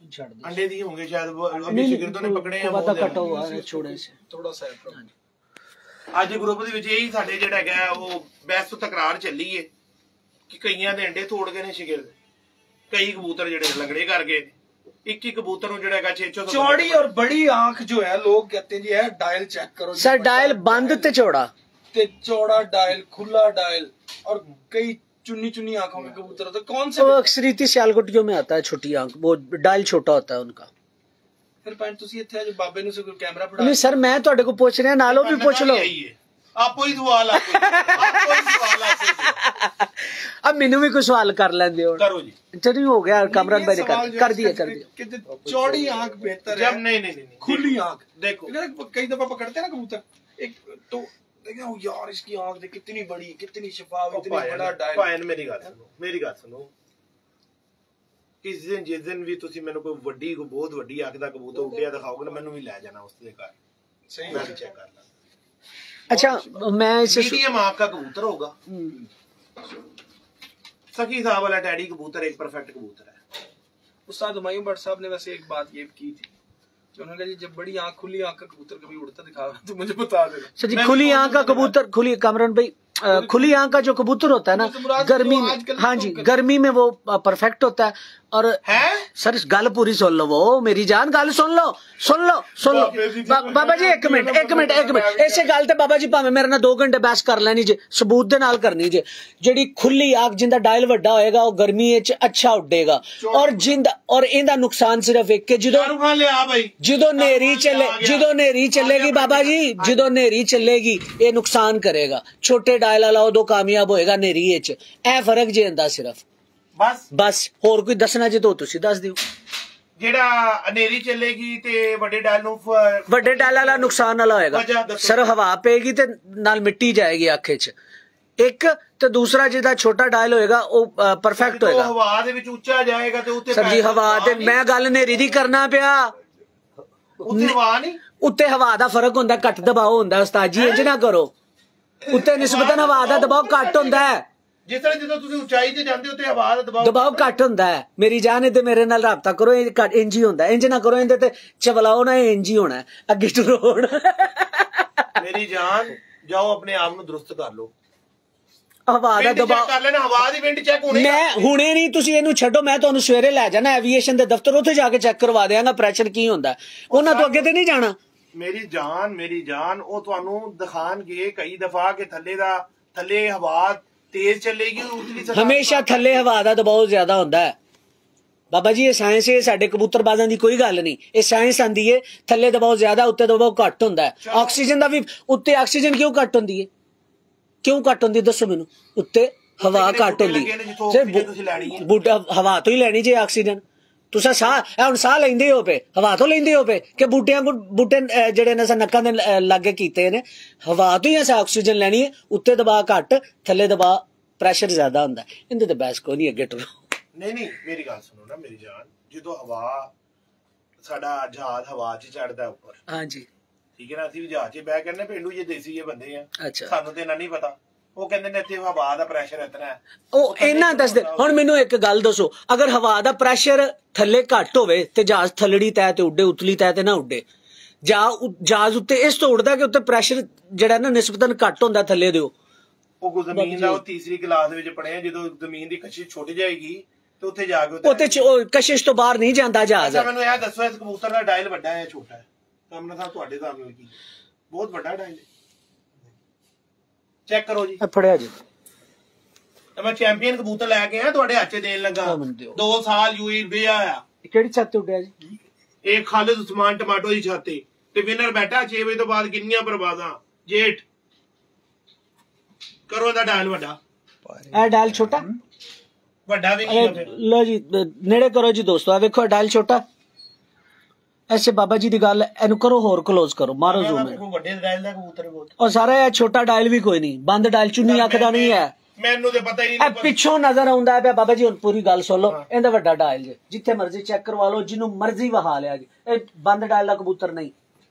छाड़ दे। अंडे दिए होंगे शायद, वो अभी शिगिर्दों ने पकड़े हैं, पता कटा हुआ है छोड़े से थोड़ा सा ਅੱਜ ਗਰੁੱਪ ਦੇ ਵਿੱਚ ਇਹੀ ਸਾਡੇ ਜਿਹੜਾ ਹੈਗਾ ਉਹ ਬਹਿਸ ਤਕਰਾਰ ਚੱਲੀ ਏ ਕਿ ਕਈਆਂ ਦੇ ਅੰਡੇ ਤੋੜ ਗਏ ਨੇ ਸ਼ਿਗਿਰਦ, ਕਈ ਕਬੂਤਰ ਜਿਹੜੇ ਲੰਗੜੇ ਕਰ ਗਏ, ਇੱਕ ਇੱਕ ਕਬੂਤਰ ਨੂੰ ਜਿਹੜਾ ਹੈਗਾ 600 चौड़ी और बड़ी आंख जो है, लोग कहते हैं जी है डायल चेक करो सर, डायल बंद ते चौड़ा, ते चौड़ा डायल, खुला डायल, और कई चुन्नी चुन्नी आंखों के कबूतर होते, कौन से वो अक्सरीती सियालकोटियों में आता है छोटी आंख, वो डायल छोटा होता है उनका। फिर पैंट तुसी इत्थे जो बाबे नु से कोई कैमरा पड़ा नहीं सर, मैं ਤੁਹਾਡੇ को पूछ रहा, नालो भी पूछ लो। आपको ही सवाल अब मैनू भी कोई सवाल कर लेंदे हो, करो जी। चलो हो गया, कामरान भाई ने कर दिया। चौड़ी आंख बेहतर है, जब नहीं खुली आंख देखो, कई दफा पकड़ते हैं ना कबूतर, एक तो देखो यार इसकी आंख देख कितनी बड़ी, कितनी शफाफ, इतनी बड़ा डायल। भाई मेरी गल सुनो, जिस दिन भी तुसी मैंने कोई वड्डी को बहुत वड्डी आंख दा कबूतर उड़िया दिखाओगे ना, मैनू भी ले जाना उसके घर, सही मैं भी चेक कर ला। अच्छा, मैं इसे मीडियम आंख का कबूतर होगा। सखी साहब वाला टैडी कबूतर एक परफेक्ट कबूतर है। उस्ताद हुमायूं भट्ट साहब ने वैसे एक बात ये की थी, उन्होंने कहा जी जब बड़ी आंख, खुली आंख का कबूतर कभी उड़ता दिखा तो मुझे बता देना। सर जी, खुली आंख का कबूतर, खुली कामरान भाई, खुली आंख का जो कबूतर होता है ना गर्मी में, हाँ जी, गर्मी में वो परफेक्ट होता है। और सर इस गल पूरी सुन लो, वो मेरी जान गल सुन लो बाबा जी, एक मिनट इसे गल ते बाबा जी भावे मेरे नाल 2 घंटे बहस कर लेनी जे, सबूत दे नाल करनी जे। जेड़ी खुली आंख जिंदा डायल वड्डा होएगा वो गर्मी विच अच्छा उड्डेगा, और जिंदा और इंदा नुकसान सिर्फ एक के ਜਦੋਂ नेरी चलेगी बाबा जी, ਜਦੋਂ नेरी चलेगी ये नुकसान करेगा। छोटे डायल वाला उदों कामयाब होएगा नेरी विच, ए फर्क जे इंदा सिर्फ बस होर कोई दसना जे तो तुसी दस दिओ। ਜਿਹੜਾ ਹਨੇਰੀ ਚੱਲੇਗੀ ਤੇ ਵੱਡੇ ਡਾਇਲ ਨੂੰ ਵੱਡੇ ਡਾਇਲ ਵਾਲਾ ਨੁਕਸਾਨ ਵਾਲਾ ਹੋਏਗਾ ਸਰ, ਹਵਾ ਪਏਗੀ ਤੇ ਨਾਲ ਮਿੱਟੀ ਜਾਏਗੀ ਅੱਖ 'ਚ ਇੱਕ, ਤੇ ਦੂਸਰਾ ਜਿਹਦਾ ਛੋਟਾ ਡਾਇਲ ਹੋਏਗਾ ਉਹ ਪਰਫੈਕਟ ਹੋਏਗਾ, ਹਵਾ ਦੇ ਵਿੱਚ ਉੱਚਾ ਜਾਏਗਾ ਤੇ ਉੱਤੇ ਸਰ ਜੀ ਹਵਾ ਤੇ ਮੈਂ ਗੱਲ ਹਨੇਰੀ ਦੀ ਕਰਨਾ ਪਿਆ, ਉੱਤੇ ਹਵਾ ਨਹੀਂ, ਉੱਤੇ ਹਵਾ ਦਾ ਫਰਕ ਹੁੰਦਾ, ਘੱਟ ਦਬਾਅ ਹੁੰਦਾ ਉਸਤਾਦ ਜੀ, ਇੰਜ ਨਾ ਕਰੋ, ਉੱਤੇ ਨਿਸਬਤਨ ਹਵਾ ਦਾ ਦਬਾਅ ਘੱਟ ਹੁੰਦਾ ਹੈ। ਜਿਸ ਤਰ੍ਹਾਂ ਜਦੋਂ ਤੁਸੀਂ ਉਚਾਈ ਤੇ ਜਾਂਦੇ ਹੋ ਤੇ ਹਵਾ ਦਾ ਦਬਾਅ ਘੱਟ ਹੁੰਦਾ ਹੈ। ਮੇਰੀ ਜਾਨ ਇਹਦੇ ਮੇਰੇ ਨਾਲ ਰਾਬਤਾ ਕਰੋ, ਇੰਜ ਹੀ ਹੁੰਦਾ, ਇੰਜ ਨਾ ਕਰੋ, ਇਹਦੇ ਤੇ ਚਵਲਾਓ ਨਾ, ਇੰਜ ਹੀ ਹੋਣਾ, ਅੱਗੇ ਟੁਰੋ ਹੋਣਾ। ਮੇਰੀ ਜਾਨ ਜਾਓ ਆਪਣੇ ਆਪ ਨੂੰ ਦਰੁਸਤ ਕਰ ਲਓ, ਹਵਾ ਦਾ ਦਬਾਅ ਕਰ ਲੈਣਾ, ਹਵਾ ਦੀ ਵਿੰਡ ਚੈੱਕ ਹੋਣੀ, ਮੈਂ ਹੁਣੇ ਨਹੀਂ, ਤੁਸੀਂ ਇਹਨੂੰ ਛੱਡੋ, ਮੈਂ ਤੁਹਾਨੂੰ ਸਵੇਰੇ ਲੈ ਜਾਣਾ ਐਵੀਏਸ਼ਨ ਦੇ ਦਫ਼ਤਰ, ਉੱਥੇ ਜਾ ਕੇ ਚੈੱਕ ਕਰਵਾ ਦਿਆਂਗਾ ਪ੍ਰੈਸ਼ਰ ਕੀ ਹੁੰਦਾ, ਉਹਨਾਂ ਤੋਂ ਅੱਗੇ ਤੇ ਨਹੀਂ ਜਾਣਾ। ਮੇਰੀ ਜਾਨ ਉਹ ਤੁਹਾਨੂੰ ਦਿਖਾਣਗੇ ਕਈ ਦਫਾ ਕਿ ਥੱਲੇ ਹਵਾ तेज चलेगी, हमेशा थले हवा का दबाव ज्यादा होता है बाबा जी, ये साइंस है, साडे कबूतरबाजां दी कोई गल नहीं, ये साइंस आंदी है, थले दबाव ज्यादा उत्ते दबाव घट होंदा है। ऑक्सीजन दा भी उत्ते ऑक्सीजन क्यों घट होंदी है, क्यों घट होंदी दसो मैनू, उत्ते हवा घट होंदी, बूटा हवा तो ही लैनी जे ऑक्सीजन, तुसा साह लेंदे हो पे, हवा तो लेंदे हो पे कि बूटे जेडे ने नक्कां दे लागे कीते ने, हवा तो ही अस ऑक्सीजन लैनी है, उत्ते दबाव घट, थले दबाव प्रेशर ज्यादा हुंदा है, इंदे ते बहस कोई नहीं, अगे टुरो। नहीं मेरी गल सुनो ना मेरी जान, जो हवा साडा जहाज हवा च चढ़दा ऊपर, हां जी ठीक है ना, ਅਸੀਂ ਵੀ ਜਹਾਜ਼ 'ਚ ਬਹਿ ਕੇ ਪਿੰਡੂ ਜੇ ਦੇਸੀ ਜੇ ਬੰਦੇ ਆ, ਅੱਛਾ, ਸਾਨੂੰ ਤੇ ਇਹਨਾਂ ਨਹੀਂ ਪਤਾ, ਉਹ ਕਹਿੰਦੇ ਨੇ ਇੱਥੇ ਹਵਾ ਦਾ ਪ੍ਰੈਸ਼ਰ ਇਤਨਾ ਹੈ, ਉਹ ਇਹਨਾਂ ਦੱਸਦੇ। ਹੁਣ ਮੈਨੂੰ ਇੱਕ ਗੱਲ ਦੱਸੋ, ਅਗਰ ਹਵਾ ਦਾ ਪ੍ਰੈਸ਼ਰ ਥੱਲੇ ਘੱਟ ਹੋਵੇ ਤੇ ਜਹਾਜ਼ ਥੱਲੜੀ ਤੈ ਤੇ ਉੱਡੇ, ਉਤਲੀ ਤੈ ਤੇ ਨਾ ਉੱਡੇ, ਜਹਾਜ਼ ਉੱਤੇ ਇਸ ਤੋਂ ਉੱਡਦਾ ਕਿ ਉੱਤੇ ਪ੍ਰੈਸ਼ਰ ਜਿਹੜਾ ਨਾ ਨਿਸਬਤਨ ਘੱਟ ਹੁੰਦਾ ਥੱਲੇ ਦਿਓ। ਉਹ ਜ਼ਮੀਨ ਦਾ ਉਹ ਤੀਸਰੀ ਕਲਾਸ ਦੇ ਵਿੱਚ ਪੜਿਆ, ਜਦੋਂ ਜ਼ਮੀਨ ਦੀ ਕਸ਼ਿਸ਼ ਛੁੱਟ ਜਾਏਗੀ ਤੇ ਉੱਥੇ ਜਾ ਕੇ ਉੱਤੇ ਕਸ਼ਿਸ਼ ਤੋਂ ਬਾਹਰ ਨਹੀਂ ਜਾਂਦਾ ਜਹਾਜ਼। ਮੈਨੂੰ ਇਹ ਦੱਸੋ, ਇਸ ਕਬੂਤਰ ਦਾ ਡਾਇਲ ਵੱਡਾ ਹੈ ਛੋਟਾ ਹੈ? ਸਾਹਮਣੇ ਸਾਹਿਬ ਤੁਹਾਡੇ ਸਾਹਮਣੇ ਕੀ ਬਹੁਤ ਵੱਡਾ ਡਾਇਲ ਹੈ, ਚੈੱਕ ਕਰੋ ਜੀ, ਫੜਿਆ ਜੀ, ਮੈਂ ਚੈਂਪੀਅਨ ਕਬੂਤਰ ਲੈ ਕੇ ਆ ਤੁਹਾਡੇ ਹੱਥ 'ਚ ਦੇਣ ਲੱਗਾ, 2 ਸਾਲ ਯੂਈ ਬਿਆ ਆ। ਕਿਹੜੀ ਛੱਤ ਤੇ ਉੱਡਿਆ ਜੀ? ਇਹ ਖਾਲਿਦ ਉਸਮਾਨ ਟਮਾਟੋ ਦੀ ਛਾਤੇ ਤੇ ਵਿਨਰ ਬੈਠਾ 6 ਵਜੇ ਤੋਂ ਬਾਅਦ ਕਿੰਨੀਆਂ ਪ੍ਰਵਾਜ਼ਾਂ ਜੇਠ ਕਰੋ ਇਹਦਾ ਡਾਇਲ ਵੱਡਾ ਇਹ ਡਾਇਲ ਛੋਟਾ ਵੱਡਾ ਵੀ ਨਹੀਂ ਫਿਰ ਲੋ ਜੀ ਨੇੜੇ ਕਰੋ ਜੀ ਦੋਸਤੋ ਆ ਵੇਖੋ ਡਾਇਲ ਛੋਟਾ ਐਸੇ ਬਾਬਾ ਜੀ ਦੀ ਗੱਲ ਇਹਨੂੰ ਕਰੋ ਹੋਰ ਕਲੋਜ਼ ਕਰੋ ਮਾਰੋ ਜ਼ੂਮ ਕੋਈ ਵੱਡੇ ਡਾਇਲ ਦਾ ਕਬੂਤਰ ਬਹੁਤ ਔਰ ਸਾਰਾ ਇਹ ਛੋਟਾ ਡਾਇਲ ਵੀ ਕੋਈ ਨਹੀਂ ਬੰਦ ਡਾਇਲ ਚੁੰਨੀ ਅੱਖ ਦਾ ਨਹੀਂ ਹੈ ਮੈਨੂੰ ਤੇ ਪਤਾ ਹੀ ਇਹ ਨਹੀਂ ਪਿੱਛੋਂ ਨਜ਼ਰ ਆਉਂਦਾ ਹੈ ਬਾਬਾ ਜੀ ਹੁਣ ਪੂਰੀ ਗੱਲ ਸੁਣ ਲਓ ਇਹਦਾ ਵੱਡਾ ਡਾਇਲ ਜੇ ਜਿੱਥੇ ਮਰਜ਼ੀ ਚੈੱਕ ਕਰਵਾ ਲਓ ਜਿਹਨੂੰ ਮਰਜ਼ੀ ਵਹਾ ਲਿਆ ਜੀ ਇਹ ਬੰਦ ਡਾਇਲ ਦਾ ਕਬੂਤਰ ਨਹੀਂ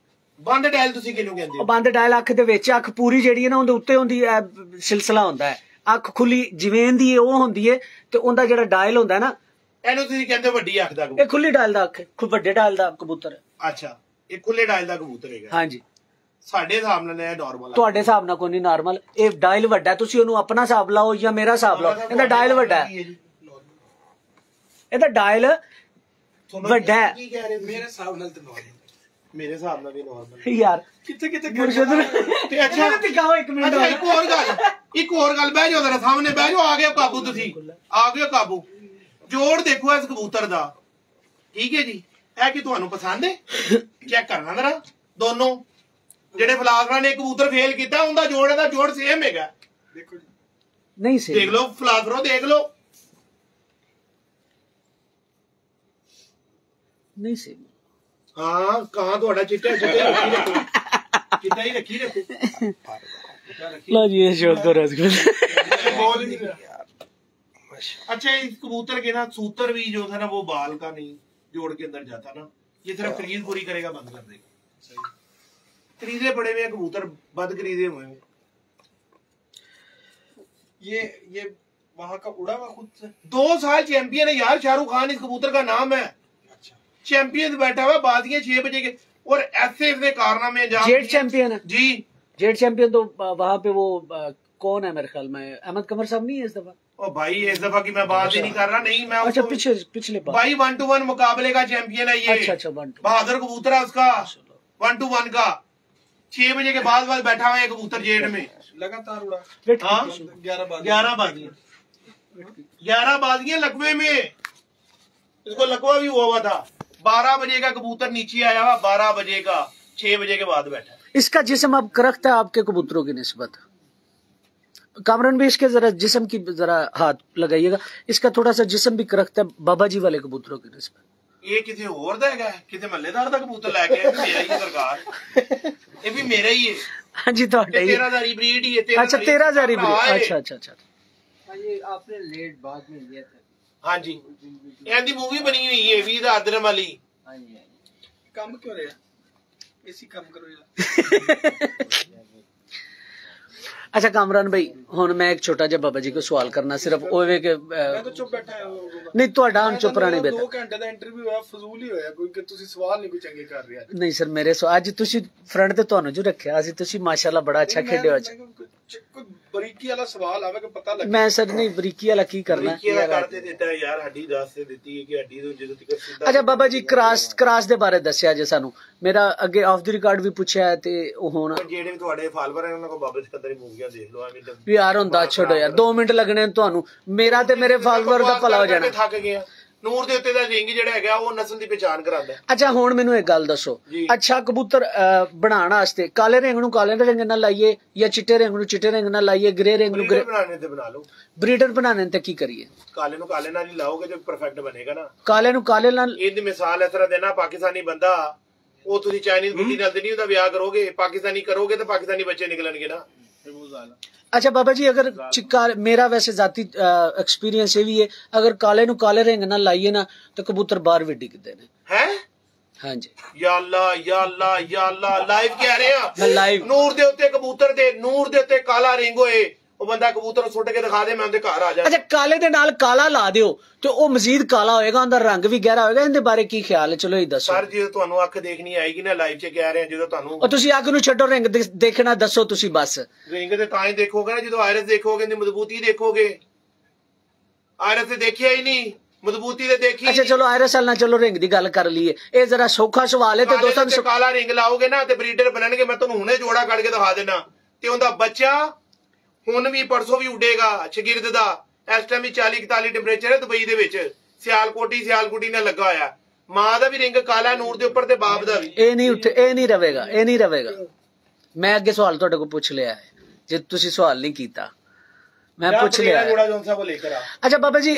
ਬੰਦ ਡਾਇਲ ਤੁਸੀਂ ਕਿਹਨੂੰ ਕਹਿੰਦੇ ਉਹ ਹੋ ਬੰਦ ਡਾਇਲ ਅੱਖ ਦੇ ਵਿੱਚ ਅੱਖ ਪੂਰੀ ਜਿਹੜੀ ਹੈ ਨਾ ਉਹਦੇ ਉੱਤੇ ਹੁੰਦੀ ਹੈ ਸਿਲਸਿਲਾ ਹੁੰਦਾ ਹੈ ਅੱਖ ਖੁੱਲੀ ਜਿਵੇਂ ਦੀ ਉਹ ਹੁੰਦੀ ਹੈ ਤੇ ਉਹਦਾ ਜਿਹੜਾ ਡਾਇਲ ਹੁੰਦਾ ਨਾ ਇਹਨੂੰ ਤੁਸੀਂ ਕਹਿੰਦੇ ਵੱਡੀ ਅੱਖ ਦਾ ਇਹ ਖੁੱਲੀ ਡਾਇਲ ਦਾ ਅੱਖ ਵੱਡੇ ਡਾਇਲ ਦਾ ਕਬੂਤਰ ਹੈ ਅੱਛਾ ਇਹ ਖੁੱਲੇ ਡਾਇਲ ਦਾ ਕਬੂਤਰ ਹੈਗਾ ਹਾਂਜੀ ਸਾਡੇ ਹਿਸਾਬ ਨਾਲ ਇਹ ਨਾਰਮਲ ਤੁਹਾਡੇ ਹਿਸਾਬ ਨਾਲ ਕੋਈ ਨਹੀਂ ਨਾਰਮਲ ਇਹ ਡਾਇਲ ਵੱਡਾ ਤੁਸੀਂ ਉਹਨੂੰ ਆਪਣਾ ਹਿਸਾਬ ਲਾਓ ਜਾਂ ਮੇਰਾ ਹਿਸਾਬ ਲਾਓ ਇਹਦਾ ਡਾਇਲ ਵੱਡਾ ਹੈ ਇਹਦਾ ਡਾਇਲ ਵੱਡਾ ਹੈ ਕੀ ਕਹਿ ਰਹੇ ਮੇਰੇ ਹਿਸਾਬ ਨਾਲ ਤੇ ਨਾਰਮਲ ਮੇਰੇ ਹਿਸਾਬ ਨਾਲ ਵੀ ਨਾਰਮਲ ਯਾਰ ਕਿੱਥੇ ਕਿੱਥੇ ਤੇ ਅੱਛਾ ਦਿਖਾਓ ਇੱਕ ਮਿੰਟ ਅੱਛਾ ਇੱਕ ਹੋਰ ਗੱਲ ਬਹਿ ਜਾਓ ਜਰਾ ਸਾਹਮਣੇ ਬਹਿ ਜਾਓ ਆ ਗਿਆ ਕਾਬੂ ਤੁਸੀਂ ਆ ਗਿਆ ਕਾਬੂ ਜੋੜ ਦੇਖੋ ਇਸ ਕਬੂਤਰ ਦਾ ਠੀਕ ਹੈ ਜੀ ਇਹ ਕੀ ਤੁਹਾਨੂੰ ਪਸੰਦ ਹੈ ਚੈੱਕ ਕਰਨਾ ਜਰਾ ਦੋਨੋਂ ਜਿਹੜੇ ਫਲਾਸਫਰਾਂ ਨੇ ਕਬੂਤਰ ਫੇਲ ਕੀਤਾ ਉਹਦਾ ਜੋੜ ਇਹਦਾ ਜੋੜ ਸੇਮ ਹੈਗਾ ਦੇਖੋ ਜੀ ਨਹੀਂ ਸਹੀ ਦੇਖ ਲਓ ਫਲਾਸਫਰੋ ਦੇਖ ਲਓ ਨਹੀਂ ਸਹੀ ਹਾਂ ਕਾਂ ਤੁਹਾਡਾ ਚਿੱਟਾ ਚਿੱਟਾ ਹੀ ਰੱਖੀ ਰੱਖੋ लो जी ये शोध करो अच्छा इस कबूतर के ना सूत्र भी जो था ना वो बाल का नहीं जोड़ के अंदर जाता ना ये सिर्फ क्रीज पूरी करेगा बंद कर देगा क्रीजे पड़े हुए कबूतर बंद क्रीजे हुए हैं ये वहां का उड़ा हुआ खुद से 2 साल चैंपियन है यार शाहरुख खान इस कबूतर का नाम है चैंपियन बैठा हुआ बाजियां 6 बजे के और ऐसे ऐसे कारनामे जेट चैंपियन है जी जेट चैंपियन तो वहां पे वो कौन है मेरे ख्याल में अहमद कमर साहब नहीं है इस दफा ओ भाई इस दफा की मैं बात ही नहीं कर रहा नहीं मैं अच्छा पिछले भाई 1-to-1 मुकाबले का चैंपियन है ये अच्छा बहादुर कबूतर है उसका 1-to-1 का 6 बजे के बाद बैठा हुआ है कबूतर जेट में लगातार उड़ा हाँ 11 बाजियां लकवे में इसको लकवा भी हुआ था 12 बजे का कबूतर नीचे आया हुआ 12 बजे का 6 बजे के बाद बैठा इसका जिस्म अब करख्ता है आपके कबूतरों की निस्बत कामरान भी इसके जरा जिस्म की जरा हाथ लगाइएगा इसका थोड़ा सा जिस्म भी करख्ता है बाबा जी वाले कबूतरों की निस्बत ये किसी होर दा है किसी महल्लेदार दा कबूतर लेके आया मेरा ही सरकार ये भी मेरा ही है हाँ जी तो 13,000 ब्रीड ही है अच्छा 13,000 ब्रीड अच्छा ये आपने लेट बाद में लिया था हाँ जी एंडी मूवी बनी हुई है 20,000 दिरहम वाली हाँ जी काम क्यों रहा इसी काम करो यार अच्छा कामरान भाई हुन मैं एक छोटा जिहा बाबा जी को सवाल करना सिर्फ ओवे के मैं तो चुप बैठा है नहीं ਤੁਹਾਡਾ ਹੁਣ ਚੁੱਪ ਰਹਿਣੇ ਬੇਟਾ 2 ਘੰਟੇ ਦਾ ਇੰਟਰਵਿਊ ਹੋਇਆ ਫਜ਼ੂਲ ਹੀ ਹੋਇਆ ਕੋਈ ਕਿ ਤੁਸੀਂ ਸਵਾਲ ਨਹੀਂ ਕੋਈ ਚੰਗੇ ਕਰ ਰਹੇ ਅੱਜ ਨਹੀਂ ਸਰ ਮੇਰੇ ਅੱਜ ਤੁਸੀਂ ਫਰੰਟ ਤੇ ਤੁਹਾਨੂੰ ਜੋ ਰੱਖਿਆ ਸੀ ਤੁਸੀਂ ਮਾਸ਼ਾਅੱਲਾ ਬੜਾ ਅੱਛਾ ਖੇਡੇ ਹੋ ਅੱਜ ਕੋਈ ਬਰੀਕੀ ਵਾਲਾ ਸਵਾਲ ਆਵੇ ਕਿ ਪਤਾ ਲੱਗੇ ਮੈਂ ਸਰ ਨਹੀਂ ਬਰੀਕੀ ਵਾਲਾ ਕੀ ਕਰਨਾ ਕੀ ਕਰਦੇ ਦਿੱਤਾ ਯਾਰ ਹੱਡੀ ਦੱਸ ਤੇ ਦਿੱਤੀ ਹੈ ਕਿ ਹੱਡੀ ਤੋਂ ਜਦੋਂ ਤੱਕ ਸਿੱਧਾ ਅੱਛਾ ਬਾਬਾ ਜੀ ਕ੍ਰਾਸ ਦੇ ਬਾਰੇ ਦੱਸਿਆ ਜੇ ਸਾਨੂੰ ਮੇਰਾ ਅੱਗੇ ਆਫ ਦੀ ਰਿਕਾਰਡ ਵੀ ਪੁੱਛਿਆ ਤੇ ਉਹ ਹੁਣ ਜਿਹੜੇ ਵੀ ਤੁਹਾਡੇ ਫਾਲੋਅਰ ਹਨ ਉਹਨਾਂ ਕੋ ਬਾਬੇ ਸਿਕੰਦਰ ਦੀ ਮੂਵੀਆਂ ਦੇਖ ਲਓ ਐਵੇਂ ਵੀ ਯਾਰ ਹੁੰਦਾ ਛੱਡੋ ਯਾਰ 2 ਮਿੰਟ ਲੱਗਣੇ ਤੁਹਾਨੂੰ ਮੇਰਾ ਤੇ ਮੇਰੇ ਫਾਲੋਅਰ ਦਾ ਭਲਾ ਹੋ ਜਾਣਾ ਥੱਕ ਗਿਆ ਨੂਰ ਦੇ ਉੱਤੇ ਦਾ ਰਿੰਗ ਜਿਹੜਾ ਹੈਗਾ ਉਹ ਨਸਲ ਦੀ ਪਛਾਣ ਕਰਾਉਂਦਾ ਅੱਛਾ ਹੁਣ ਮੈਨੂੰ ਇੱਕ ਗੱਲ ਦੱਸੋ ਅੱਛਾ ਕਬੂਤਰ ਬਣਾਉਣ ਵਾਸਤੇ ਕਾਲੇ ਰਿੰਗ ਨੂੰ ਕਾਲੇ ਰਿੰਗ ਨਾਲ ਲਾਈਏ ਜਾਂ ਚਿੱਟੇ ਰਿੰਗ ਨੂੰ ਚਿੱਟੇ ਰਿੰਗ ਨਾਲ ਲਾਈਏ ਗ੍ਰੇ ਰਿੰਗ ਨੂੰ ਗ੍ਰੇ ਬਣਾਉਣੇ ਤੇ ਬਣਾ ਲਓ ਬਰੀਡਰ ਬਣਾਉਣੇ ਤੇ ਕੀ ਕਰੀਏ ਕਾਲੇ ਨੂੰ ਕਾਲੇ ਨਾਲ ਹੀ ਲਾਓਗੇ ਜੋ ਪਰਫੈਕਟ ਬਣੇਗਾ ਨਾ ਕਾਲੇ ਨੂੰ ਕਾਲੇ ਨਾਲ ਇਹਦੀ ਮਿਸਾਲ ਇਸ ਤਰ੍ਹਾਂ ਦੇਣਾ ਪਾਕਿਸਤਾਨੀ ਬੰਦਾ ਉਹ ਤੁਸੀਂ ਚਾਈਨੀਜ਼ ਬੁੱਢੀ ਨਾਲ ਤੇ ਨਹੀਂ ਉਹਦਾ ਵਿਆਹ ਕਰੋਗੇ ਪਾਕਿਸਤਾਨੀ ਕਰੋਗੇ ਤਾਂ ਪਾਕਿਸਤਾਨੀ ਬੱਚੇ ਨਿਕਲਣਗੇ ਨਾ अच्छा बाबा जी अगर मेरा वैसे जाती एक्सपीरियंस ये भी है अगर काले नु काले रिंग ना लाइए ना तो कबूतर बाहर भी डिगदे ने हैं हाँ जी या अल्लाह लाइव कह रहे हैं लाइव ਨੂਰ ਦੇ ਉੱਤੇ ਕਬੂਤਰ ਦੇ ਨੂਰ ਦੇ ਉੱਤੇ ਕਾਲਾ ਰਿੰਗ ਹੋਏ ਉਹ ਬੰਦਾ ਕਬੂਤਰ ਸੁੱਟ ਕੇ ਦਿਖਾ ਦੇ ਮੈਂ ਉਹਦੇ ਘਰ ਆ ਜਾ अच्छा काले दे नाल काला ला दियो तो वो मजीद काला होएगा ਉਹਦਾ ਰੰਗ ਵੀ ਗਹਿਰਾ ਹੋਏਗਾ ਇਹਦੇ ਬਾਰੇ ਕੀ ਖਿਆਲ ਹੈ ਚਲੋ ਇਹ ਦੱਸੋ ਸਰ ਜੇ ਤੁਹਾਨੂੰ ਅੱਖ ਦੇਖਣੀ ਆਏਗੀ ਨਾ ਲਾਈਵ 'ਚ ਕਹਿ ਰਹੇ ਹਾਂ ਜਦੋਂ ਤੁਹਾਨੂੰ ਉਹ ਤੁਸੀਂ ਅੱਖ ਨੂੰ ਛੱਡੋ ਰਿੰਗ ਦੇਖਣਾ ਦੱਸੋ ਤੁਸੀਂ ਬਸ ਰਿੰਗ ਤੇ ਤਾਂ ਹੀ ਦੇਖੋਗੇ ਨਾ ਜਦੋਂ ਆਇਰਸ ਦੇਖੋਗੇ ਦੀ ਮਜ਼ਬੂਤੀ ਦੇਖੋਗੇ ਆਇਰਸ ਤੇ ਦੇਖਿਆ ਹੀ ਨਹੀਂ ਮਜ਼ਬੂਤੀ ਤੇ ਦੇਖੀ ਅੱਛਾ ਚਲੋ ਆਇਰਸ ਨਾਲ ਚਲੋ ਰਿੰਗ ਦੀ ਗੱਲ ਕਰ ਲਈਏ ਇਹ ਜ਼ਰਾ ਸੌਖਾ ਸਵਾਲ ਹੈ ਤੇ ਦੋਸਤਾਂ ਨੂੰ ਕਾਲਾ ਰਿੰਗ ਲਾਓਗੇ ਨਾ ਤੇ ਬਰੀਡਰ ਬਣਨਗੇ ਮੈਂ ਤੁਹਾਨੂੰ ਹੁਣੇ ਜੋੜਾ ਕੱਢ ਕੇ ਦਿਖਾ ਦੇਣਾ ਤੇ ਉਹਦਾ ਬੱਚਾ ਹੁਣ ਵੀ ਪਰਸੋਂ ਵੀ ਉੱਡੇਗਾ ਸ਼ਗਿਰਦ ਦਾ ਇਸ ਟਾਈਮ ਵੀ 40-41 ਟੈਂਪਰੇਚਰ ਹੈ ਦੁਬਈ ਦੇ ਵਿੱਚ ਸਿਆਲਕੋਟੀ ਨਾਲ ਲੱਗਾ ਹੋਇਆ ਮਾਂ ਦਾ ਵੀ ਰਿੰਗ ਕਾਲਾ ਨੂਰ ਦੇ ਉੱਪਰ ਤੇ ਬਾਪ ਦਾ ਵੀ। ਇਹ ਨਹੀਂ ਰਵੇਗਾ। ਮੈਂ ਅੱਗੇ ਸਵਾਲ ਤੁਹਾਡੇ ਕੋਲ ਪੁੱਛ ਲਿਆ ਹੈ, ਜੇ ਤੁਸੀਂ ਸਵਾਲ ਨਹੀਂ ਕੀਤਾ ਮੈਂ ਪੁੱਛ ਲਿਆ। ਅੱਛਾ ਬਾਬਾ ਜੀ,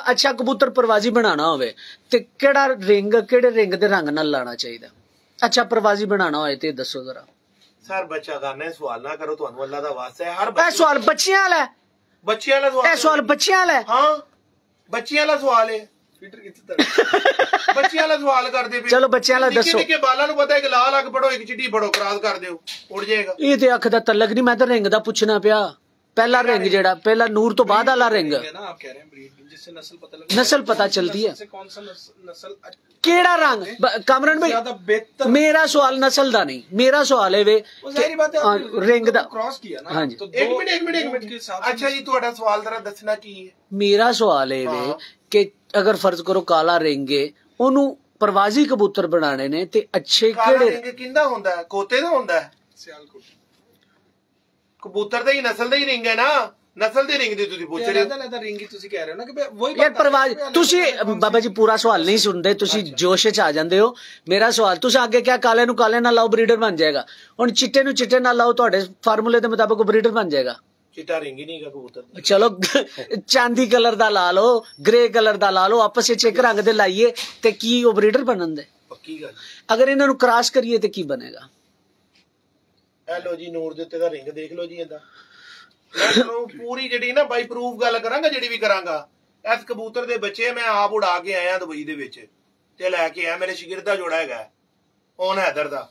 ਅੱਛਾ ਕਬੂਤਰ ਪਰਵਾਜ਼ੀ ਬਣਾਉਣਾ ਹੋਵੇ ਤੇ ਕਿਹੜੇ ਰਿੰਗ ਦੇ ਰੰਗ ਨਾਲ ਲਾਣਾ ਚਾਹੀਦਾ? ਅੱਛਾ ਪਰਵਾਜ਼ੀ ਬਣਾਉਣਾ ਹੋਏ ਤੇ ਦੱਸੋ ਜਰਾ। ਸਰ ਬੱਚਾ ਕਰਨਾ, ਸਵਾਲ ਨਾ ਕਰੋ, ਤੁਹਾਨੂੰ ਅੱਲਾ ਦਾ ਵਾਸਤਾ ਹੈ। ਹਰ ਇਹ ਸਵਾਲ ਬੱਚਿਆਂ ਵਾਲਾ ਹੈ, ਬੱਚਿਆਂ ਵਾਲਾ ਸਵਾਲ। ਇਹ ਸਵਾਲ ਬੱਚਿਆਂ ਵਾਲਾ ਹੈ। ਹਾਂ ਬੱਚਿਆਂ ਵਾਲਾ ਸਵਾਲ ਹੈ। ਬੱਚਿਆਂ ਵਾਲਾ ਸਵਾਲ ਕਰਦੇ ਪਏ। ਚਲੋ ਬੱਚਿਆਂ ਵਾਲਾ ਦੱਸੋ। ਨਿੱਕੇ ਬਾਲਾਂ ਨੂੰ ਪਤਾ ਹੈ ਕਿ ਲਾਲ ਅੱਖ ਪੜੋ, ਇੱਕ ਚਿੱਟੀ ਫੜੋ, ਕਰਾਸ ਕਰ ਦਿਓ, ਉੜ ਜਾਏਗਾ। ਇਹ ਤੇ ਅੱਖ ਦਾ ਤਲਕ ਨਹੀਂ, ਮੈਂ ਤਾਂ ਰਿੰਗ ਦਾ ਪੁੱਛਣਾ ਪਿਆ। ਪਹਿਲਾ ਰਿੰਗ ਜਿਹੜਾ ਪਹਿਲਾ ਨੂਰ ਤੋਂ ਬਾਅਦ वाला रिंग, नस्ल पता चलती है। केड़ा रंग कामरान भाई, मेरा सवाल नस्ल दा नहीं, मेरा सवाल है वे रिंग दा क्रॉस किया ना। हाँ जी एक मिनट अच्छा जी, ਤੁਹਾਡਾ ਸਵਾਲ ਜ਼ਰਾ ਦੱਸਣਾ ਕੀ ਹੈ। मेरा सवाल है वे कि अगर फर्ज करो काला रिंग है, ओनू प्रवासी कबूतर बनाने ने ते अच्छे केड़े रिंग किंदा ਹੁੰਦਾ ਹੈ? ਕੋਤੇ ਦਾ ਹੁੰਦਾ ਹੈ। ਸਿਆਲਕੋਟੀ ਕਬੂਤਰ ਦਾ ਹੀ ਨਸਲ ਦਾ ਹੀ ਰਿੰਗ ਹੈ ਨਾ, ਨਸਲ ਦੇ ਰਿੰਗ ਦੀ ਤੁਸੀਂ ਪੁੱਛ ਰਹੇ ਹੋ। ਲੈਦਾ ਰਿੰਗ ਹੀ ਤੁਸੀਂ ਕਹਿ ਰਹੇ ਹੋ ਨਾ ਕਿ ਵਹੀ ਯਾਰ ਪਰਵਾਜ਼। ਤੁਸੀਂ ਬਾਬਾ ਜੀ ਪੂਰਾ ਸਵਾਲ ਨਹੀਂ ਸੁਣਦੇ, ਤੁਸੀਂ ਜੋਸ਼ ਵਿੱਚ ਆ ਜਾਂਦੇ ਹੋ। ਮੇਰਾ ਸਵਾਲ ਤੁਸੀਂ ਅੱਗੇ ਕਿਹਾ ਕਾਲੇ ਨੂੰ ਕਾਲੇ ਨਾਲ ਲਾਓ ਬਰੀਡਰ ਬਣ ਜਾਏਗਾ, ਹੁਣ ਚਿੱਟੇ ਨੂੰ ਚਿੱਟੇ ਨਾਲ ਲਾਓ, ਤੁਹਾਡੇ ਫਾਰਮੂਲੇ ਦੇ ਮੁਤਾਬਕ ਬਰੀਡਰ ਬਣ ਜਾਏਗਾ। ਚਿੱਟਾ ਰਿੰਗ ਹੀ ਨਹੀਂ ਹੈਗਾ ਕਬੂਤਰ। ਚਲੋ ਚਾਂਦੀ ਕਲਰ ਦਾ ਲਾ ਲਓ, ਗ੍ਰੇ ਕਲਰ ਦਾ ਲਾ ਲਓ, ਆਪਸ ਵਿੱਚ ਇੱਕ ਰੰਗ ਦੇ ਲਾਈਏ ਤੇ ਕੀ ਉਹ ਬਰੀਡਰ ਬਣਨ ਦੇ? ਪੱਕੀ ਗੱਲ। ਅਗਰ ਇਹਨਾਂ ਨੂੰ ਕ੍ਰਾਸ ਕਰੀਏ ਤੇ ਕੀ ਬਣੇਗਾ? ਇਹ ਲੋ ਜੀ ਨੂਰ ਦੇ ਉੱਤੇ ਦਾ ਰਿੰਗ ਦੇਖ ਲਓ ਜੀ। ਇਹਦਾ ਮੈਂ ਤੁਹਾਨੂੰ ਪੂਰੀ ਜਿਹੜੀ ਨਾ ਬਾਈ ਪ੍ਰੂਫ ਗੱਲ ਕਰਾਂਗਾ, ਜਿਹੜੀ ਵੀ ਕਰਾਂਗਾ। ਇਸ ਕਬੂਤਰ ਦੇ ਬੱਚੇ ਮੈਂ ਆਪ ਉਡਾ ਕੇ ਆਇਆ ਦੁਬਈ ਦੇ ਵਿੱਚ ਤੇ ਲੈ ਕੇ ਆਇਆ। ਮੇਰੇ ਸ਼ਾਗਿਰਦ ਦਾ ਜੋੜਾ ਹੈਗਾ ਔਨ ਹੈਦਰ ਦਾ,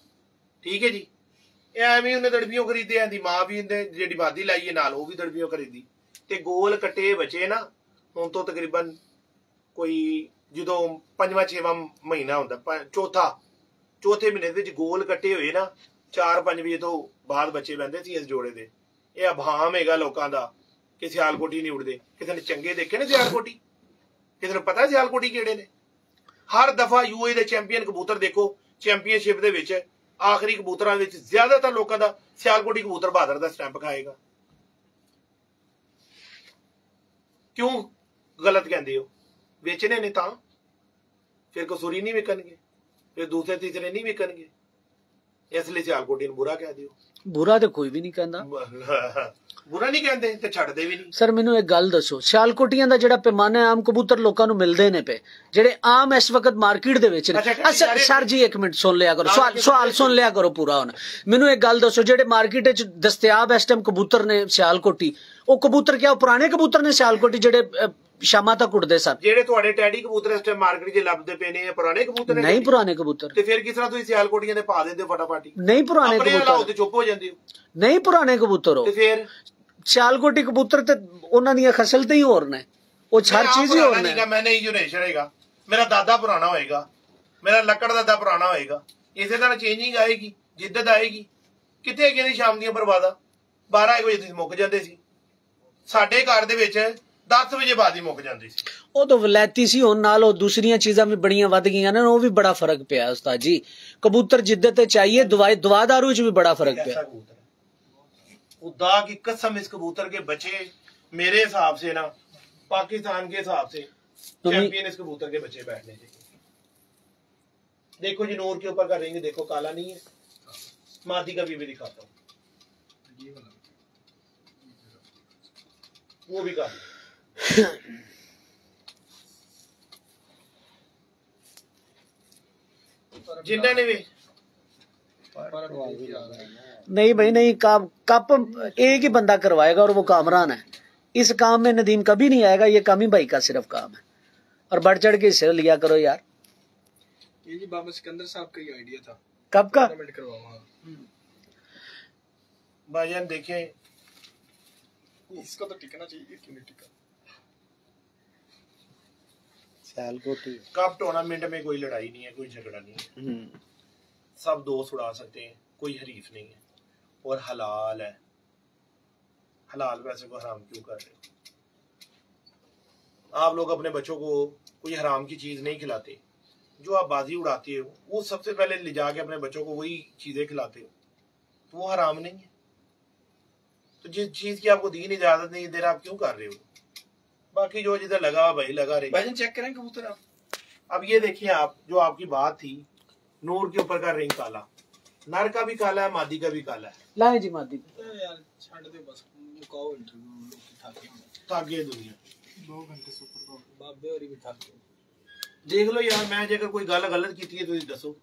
ਠੀਕ ਹੈ ਜੀ। ਇਹ ਐਵੇਂ ਉਹਨੇ ਦੜਬੀਆਂ ਖਰੀਦੇ ਆਂਦੀ, ਮਾਂ ਵੀ ਇਹਨੇ ਜਿਹੜੀ ਬਾਦੀ ਲਾਈ ਹੈ ਨਾਲ ਉਹ ਵੀ ਦੜਬੀਆਂ ਖਰੀਦੀ ਤੇ ਗੋਲ ਕੱਟੇ ਬੱਚੇ ਨਾ। ਹੁਣ ਤੋਂ ਤਕਰੀਬਨ ਕੋਈ ਜਦੋਂ 5ਵਾਂ-6ਵਾਂ ਮਹੀਨਾ ਹੁੰਦਾ, ਚੌਥੇ ਮਹੀਨੇ ਦੇ ਵਿੱਚ ਗੋਲ ਕੱਟੇ ਹੋਏ ਨਾ, 4-5 ਵਜੇ ਤੋਂ ਬਾਅਦ ਬੱਚੇ ਬਹਿੰਦੇ ਸੀ ਇਸ ਜੋੜੇ ਦੇ। ਇਹ ਅਭਾਮ ਹੈਗਾ ਲੋਕਾਂ ਦਾ ਕਿ ਸਿਆਲਕੋਟੀ ਨਹੀਂ ਉੜਦੇ। ਕਿਸੇ ਨੇ ਚੰਗੇ ਦੇਖੇ ਨੇ ਸਿਆਲਕੋਟੀ? ਕਿਸੇ ਨੂੰ ਪਤਾ ਸਿਆਲਕੋਟੀ ਕਿਹੜੇ ਨੇ? ਹਰ ਦਫਾ ਯੂਏ ਦੇ ਚੈਂਪੀਅਨ ਕਬੂਤਰ ਦੇਖੋ, ਚੈਂਪੀਅਨਸ਼ਿਪ ਦੇ ਵਿੱਚ ਆਖਰੀ ਕਬੂਤਰਾਂ ਵਿੱਚ ਜ਼ਿਆਦਾਤਰ ਲੋਕਾਂ ਦਾ ਸਿਆਲਕੋਟੀ ਕਬੂਤਰ ਬਹਾਦਰ ਦਾ ਸਟੈਂਪ ਖਾਏਗਾ। ਕਿਉਂ ਗਲਤ ਕਹਿੰਦੇ ਹੋ? ਵੇਚਣੇ ਨੇ ਤਾਂ ਫਿਰ ਕਸੂਰੀ ਨਹੀਂ ਵਿਕਣਗੇ, ਫਿਰ ਦੂਸਰੇ ਤੀਸਰੇ ਨਹੀਂ ਵਿਕਣਗੇ। ਇਸ ਲਈ ਸਿਆਲਕੋਟੀ ਨੂੰ ਬੁਰਾ ਕਹਿ ਦਿਓ। ਬੁਰਾ ਤੇ ਕੋਈ ਵੀ ਨਹੀਂ ਕਹਿੰਦਾ, ਬੁਰਾ ਨਹੀਂ ਕਹਿੰਦੇ ਤੇ ਛੱਡਦੇ ਵੀ ਨਹੀਂ। ਸਰ ਮੈਨੂੰ ਇੱਕ ਗੱਲ ਦੱਸੋ, ਸਿਆਲਕੋਟੀਆਂ ਦਾ ਜਿਹੜਾ ਪੈਮਾਨਾ ਆਮ ਕਬੂਤਰ ਲੋਕਾਂ ਨੂੰ ਮਿਲਦੇ ਨੇ ਪਏ, ਜਿਹੜੇ ਆਮ ਇਸ ਵਕਤ ਮਾਰਕੀਟ ਦੇ ਵਿੱਚ ਨੇ। ਸਰ ਜੀ ਇੱਕ ਮਿੰਟ ਸੁਣ ਲਿਆ ਕਰੋ, ਸਵਾਲ ਸੁਣ ਲਿਆ ਕਰੋ ਪੂਰਾ। ਹੁਣ ਮੈਨੂੰ ਇੱਕ ਗੱਲ ਦੱਸੋ, ਜਿਹੜੇ ਮਾਰਕੀਟ ਵਿੱਚ ਦਸਤਿਆਬ ਇਸ ਟਾਈਮ ਕਬੂਤਰ ਨੇ ਸਿਆਲਕੋਟੀ, ਉਹ ਕਬੂਤਰ ਕਿਆ ਉਹ ਪੁਰਾਣੇ ਕਬੂਤਰ ਨੇ ਸਿਆਲਕੋਟੀ ਜਿਹੜੇ ਸ਼ਾਮਾਂ ਤੱਕ ਉੱਡਦੇ ਸਨ? ਜਿਹੜੇ ਤੁਹਾਡੇ ਟੈਡੀ ਕਬੂਤਰ ਇਸ ਟਾਈਮ ਮਾਰਕੀਟ 'ਚ ਲੱਭਦੇ ਪਏ ਨੇ, ਪੁਰਾਣੇ ਕਬੂਤਰ ਨੇ? ਨਹੀਂ ਪੁਰਾਣੇ ਕਬੂਤਰ। ਤੇ ਫਿਰ ਕਿਸ ਤਰ੍ਹਾਂ ਤੁਸੀਂ ਸਿਆਲਕੋਟੀਆਂ ਦੇ ਪਾ ਦਿੰਦੇ ਹੋ ਫਟਾਫਟ? ਨਹੀਂ ਪੁਰਾਣੇ ਕਬੂਤਰ ਤੇ ਚੁੱਪ ਹੋ ਜਾਂਦੇ ਹੋ। ਨਹੀਂ ਪੁਰਾਣੇ ਕਬੂਤਰ ਹੋ ਤੇ ਫਿਰ ਸਿਆਲਕੋਟੀ ਕਬੂਤਰ ਤੇ ਉਹਨਾਂ ਦੀਆਂ ਖਸਲਤਾਂ ਹੀ ਹੋਰ ਨੇ, ਉਹ ਹਰ ਚੀਜ਼ ਹੀ ਹੋਰ ਨੇ। ਮੈਂ ਨਹੀਂ ਜਨਰੇਸ਼ਨ ਹੈਗਾ, ਮੇਰਾ ਦਾਦਾ ਪੁਰਾਣਾ ਹੋਏਗਾ, ਮੇਰਾ ਲੱਕੜ ਦਾਦਾ ਪੁਰਾਣਾ ਹੋਏਗਾ। ਇਸੇ ਤਰ੍ਹਾਂ ਚੇਂਜਿੰਗ ਆਏਗੀ, ਜਿੱਦਤ ਆਏਗੀ। ਕਿੱਥੇ ਹੈਗੀਆਂ ਨੇ ਸ਼ਾਮ ਦੀਆਂ ਬਰਬਾਦਾਂ? 12 ਵਜੇ ਤੁਸੀਂ ਮੁੱਕ ਜਾਂਦੇ ਸੀ, ਸਾਡੇ ਘਰ ਦੇ ਵਿੱਚ 10 ਵਜੇ ਬਾਅਦ ਹੀ ਮੁੱਕ ਜਾਂਦੀ ਸੀ। ਉਹ ਤਾਂ ਵਲੈਤੀ ਸੀ, ਹੁਣ ਨਾਲ ਉਹ ਦੂਸਰੀਆਂ ਚੀਜ਼ਾਂ ਵੀ ਬੜੀਆਂ ਵੱਧ ਗਈਆਂ ਨੇ, ਉਹ ਵੀ ਬੜਾ ਫਰਕ ਪਿਆ ਉਸਤਾਦ ਜੀ। ਕਬੂਤਰ ਜਿੱਦਤ ਤੇ चाहिए, दुआ दारू ਚ ਵੀ बड़ा फर्क पिया। खुदा की कसम इस कबूतर के बच्चे मेरे हिसाब से ना पाकिस्तान के हिसाब से चैंपियन इस कबूतर के बच्चे बैठने चाहिए। देखो जी नूर के ऊपर का रिंग देखो, काला नहीं है। मादी का भी दिखाता हूँ, वो भी काला। जिन्ना ने भी नहीं भाई नहीं, कप एक ही बंदा करवाएगा और वो कामरान है। इस काम में नदीम कभी नहीं आएगा, ये कामी भाई का सिर्फ काम है। और बढ़ चढ़ के हिस्से लिया करो यार। ये जी बाबा सिकंदर साहब का ही आइडिया था। कब का? भाईजान देखें, इसको तो टिकना चाहिए, क्यों नहीं टिका? कप टूर्नामेंट में कोई लड़ाई नहीं है, कोई झगड़ा नहीं है, सब दोस्त उड़ा सकते हैं, कोई हरीफ नहीं है और हलाल है। हलाल पैसे को हराम क्यों कर रहे हो? आप लोग अपने बच्चों को कोई हराम की चीज नहीं खिलाते। जो आप बाजी उड़ाते हो वो सबसे पहले ले जाके अपने बच्चों को वही चीजें खिलाते हो, तो वो हराम नहीं है। तो जिस चीज की आपको दीन इजाजत नहीं दे रहा, आप क्यों कर रहे हो? बाकी जो जिधर लगा भाई लगा रहे। भाई चेक करें कबूतर आप। अब ये देखिए आप, जो आपकी बात थी, नूर के ऊपर का रिंग काला, नर का भी काला है, मादी का भी काला है। लाए जी मादी यार छाड़ दे बस, मुकाओ इंटरव्यू ताकि दुनिया 2 घंटे सुपर बाबे और भी था। देख लो यार, मैं जेकर कोई गल गलत की है तो दसो,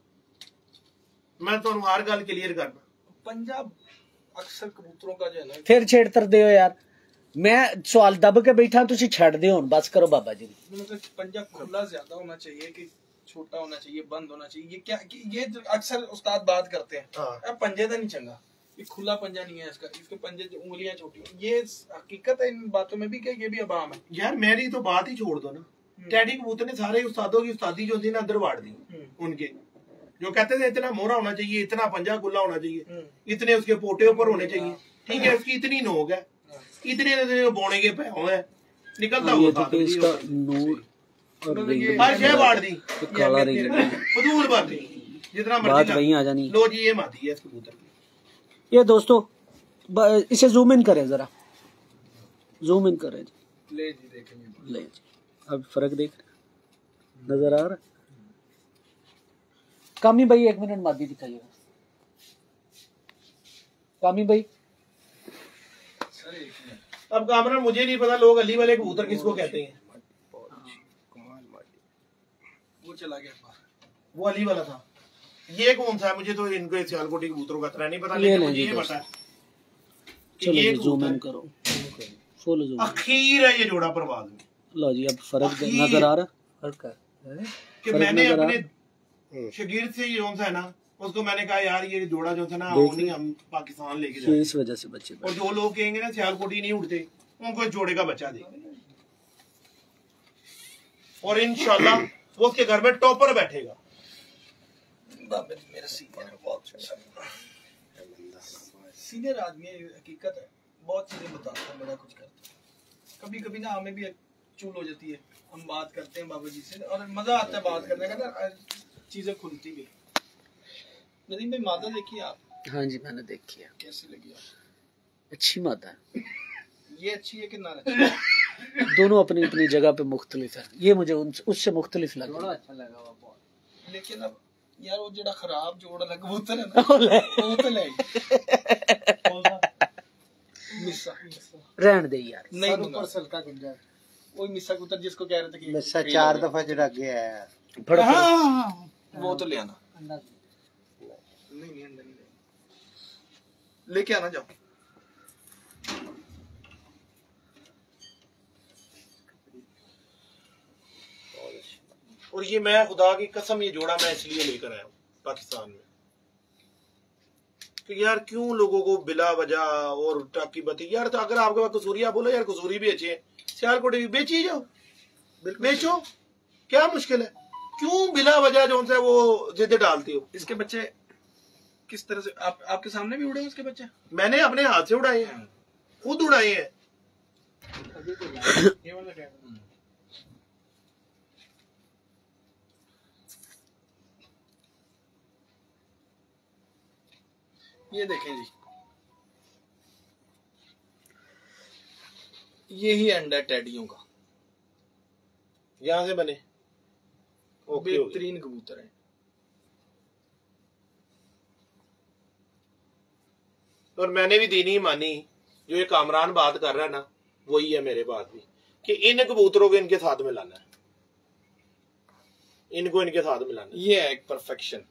मैं तो हर गल क्लियर करना। पंजाब अक्सर कबूतरों का जो है ना, फिर छेड़तर दे यार, मैं सवाल दब के बैठा, तुसी छड़ दे हुन, बस करो बाबा जी। मतलब पंजाब खुला ज्यादा होना चाहिए कि छोटा होना चाहिए, बंद होना चाहिए? ये क्या ये जो अक्सर उस्ताद बात करते हैं, हाँ। पंजे तो नहीं चंगा, ये खुला पंजा नहीं है इसका, इसके पंजे जो उंगलियां छोटी, ये हकीकत है इन बातों में भी कि ये भी अबाम है। यार मेरी तो बात ही छोड़ दो ना, टैडी कबूतर ने सारे उस्तादों की उस्तादी जो थी ना अंदर बांट दी। उनके जो कहते थे इतना मोहरा होना चाहिए, इतना पंजा खुला होना चाहिए, इतने उसके पोटे ऊपर होने चाहिए, ठीक है, उसकी इतनी नोक है, इतने बोने के पे हुए निकलता हुआ इसका नूर और हर शय बांट दी, काला रिंग, फजूल बातें, जितना बात मर्जी वहीं आ जानी। लो जी, ये माती है इस कबूतर की। ये दोस्तों इसे जूम इन करें, जरा जूम इन करें जी, ले जी देखेंगे, ले जी, अब फर्क देख नजर आ रहा। कामी भाई 1 मिनट मादी दिखाइएगा, कामी भाई। अब कामरान मुझे नहीं पता लोग अली वाले कबूतर किसको कहते हैं, वो चला गया बाहर, वो अली वाला था। ये कौन सा है, मुझे तो इनको सियालकोटी कबूतरों का तरह नहीं पता, लेकिन मुझे ये पता है कि चलो ये जी जूम इन कबूतर करो, फुल जूम। अखीर है ये जोड़ा परवाज में। लो जी, अब फर्क नजर आ रहा, फर्क है कि मैंने अपने शगीर्द से जो सा है ना, उसको मैंने कहा यार ये जोड़ा जो था ना, नहीं हम पाकिस्तान लेके जाए, इस वजह से बच्चे, और जो लोग कहेंगे ना सियालकोटी नहीं उठते, उनको जोड़े का बच्चा दे, और इंशाल्लाह वो उसके घर में टॉपर बैठेगा। बाबे मेरा सीनियर है, बहुत सीनियर आदमी है, हकीकत है, बहुत चीजें बताता है, बड़ा कुछ करता है। कभी कभी ना हमें भी चूल हो जाती है, हम बात करते हैं बाबा जी से और मजा आता है बात करने का ना, चीजें खुलती भी। नदीम भाई मादा देखिए आप? हाँ जी मैंने देखी है, कैसी लगी आप? अच्छी माता है, ये अच्छी है कि ना अच्छी? दोनों अपनी अपनी जगह पे मुख्तलिफ है, ये मुझे उससे मुख्तलिफ लगा, थोड़ा अच्छा लगा वो बहुत। लेकिन अब यार वो जो खराब जोड़ा लगा कबूतर है ना, वो तो ले मिसा रहन दे यार, नहीं ऊपर सलका गुंजा, वही मिसा कबूतर जिसको कह रहे थे कि मिसा 4 दफा चढ़ा गया है, वो तो ले आना। अंडा नहीं अंडा नहीं लेके आना, जाओ। और ये मैं खुदा की कसम, ये जोड़ा मैं इसलिए लेकर आया हूँ पाकिस्तान में कि यार क्यों लोगों को बिला वजह और टाकी बती, यार तो अगर आपके पास कसूरी, आप बोलो यार कसूरी भी अच्छे हैं, सियालकोटी भी बेची जाओ, बेचो, क्या मुश्किल है, क्यों बिला वजह जो है वो जिद डालती हो। इसके बच्चे किस तरह से आपके सामने भी उड़े उसके बच्चे? मैंने अपने हाथ से उड़ाए हैं, खुद उड़ाए हैं। ये वाला क्या है? ये देखें जी, यही अंडा टेडियों का, यहां से बने बेहतरीन कबूतर है। और मैंने भी दीनी मानी, जो ये कामरान बात कर रहा है ना, वही है मेरे पास भी, कि इन कबूतरों को इनके साथ मिलाना है, इनको इनके साथ मिलाना है। ये है एक परफेक्शन।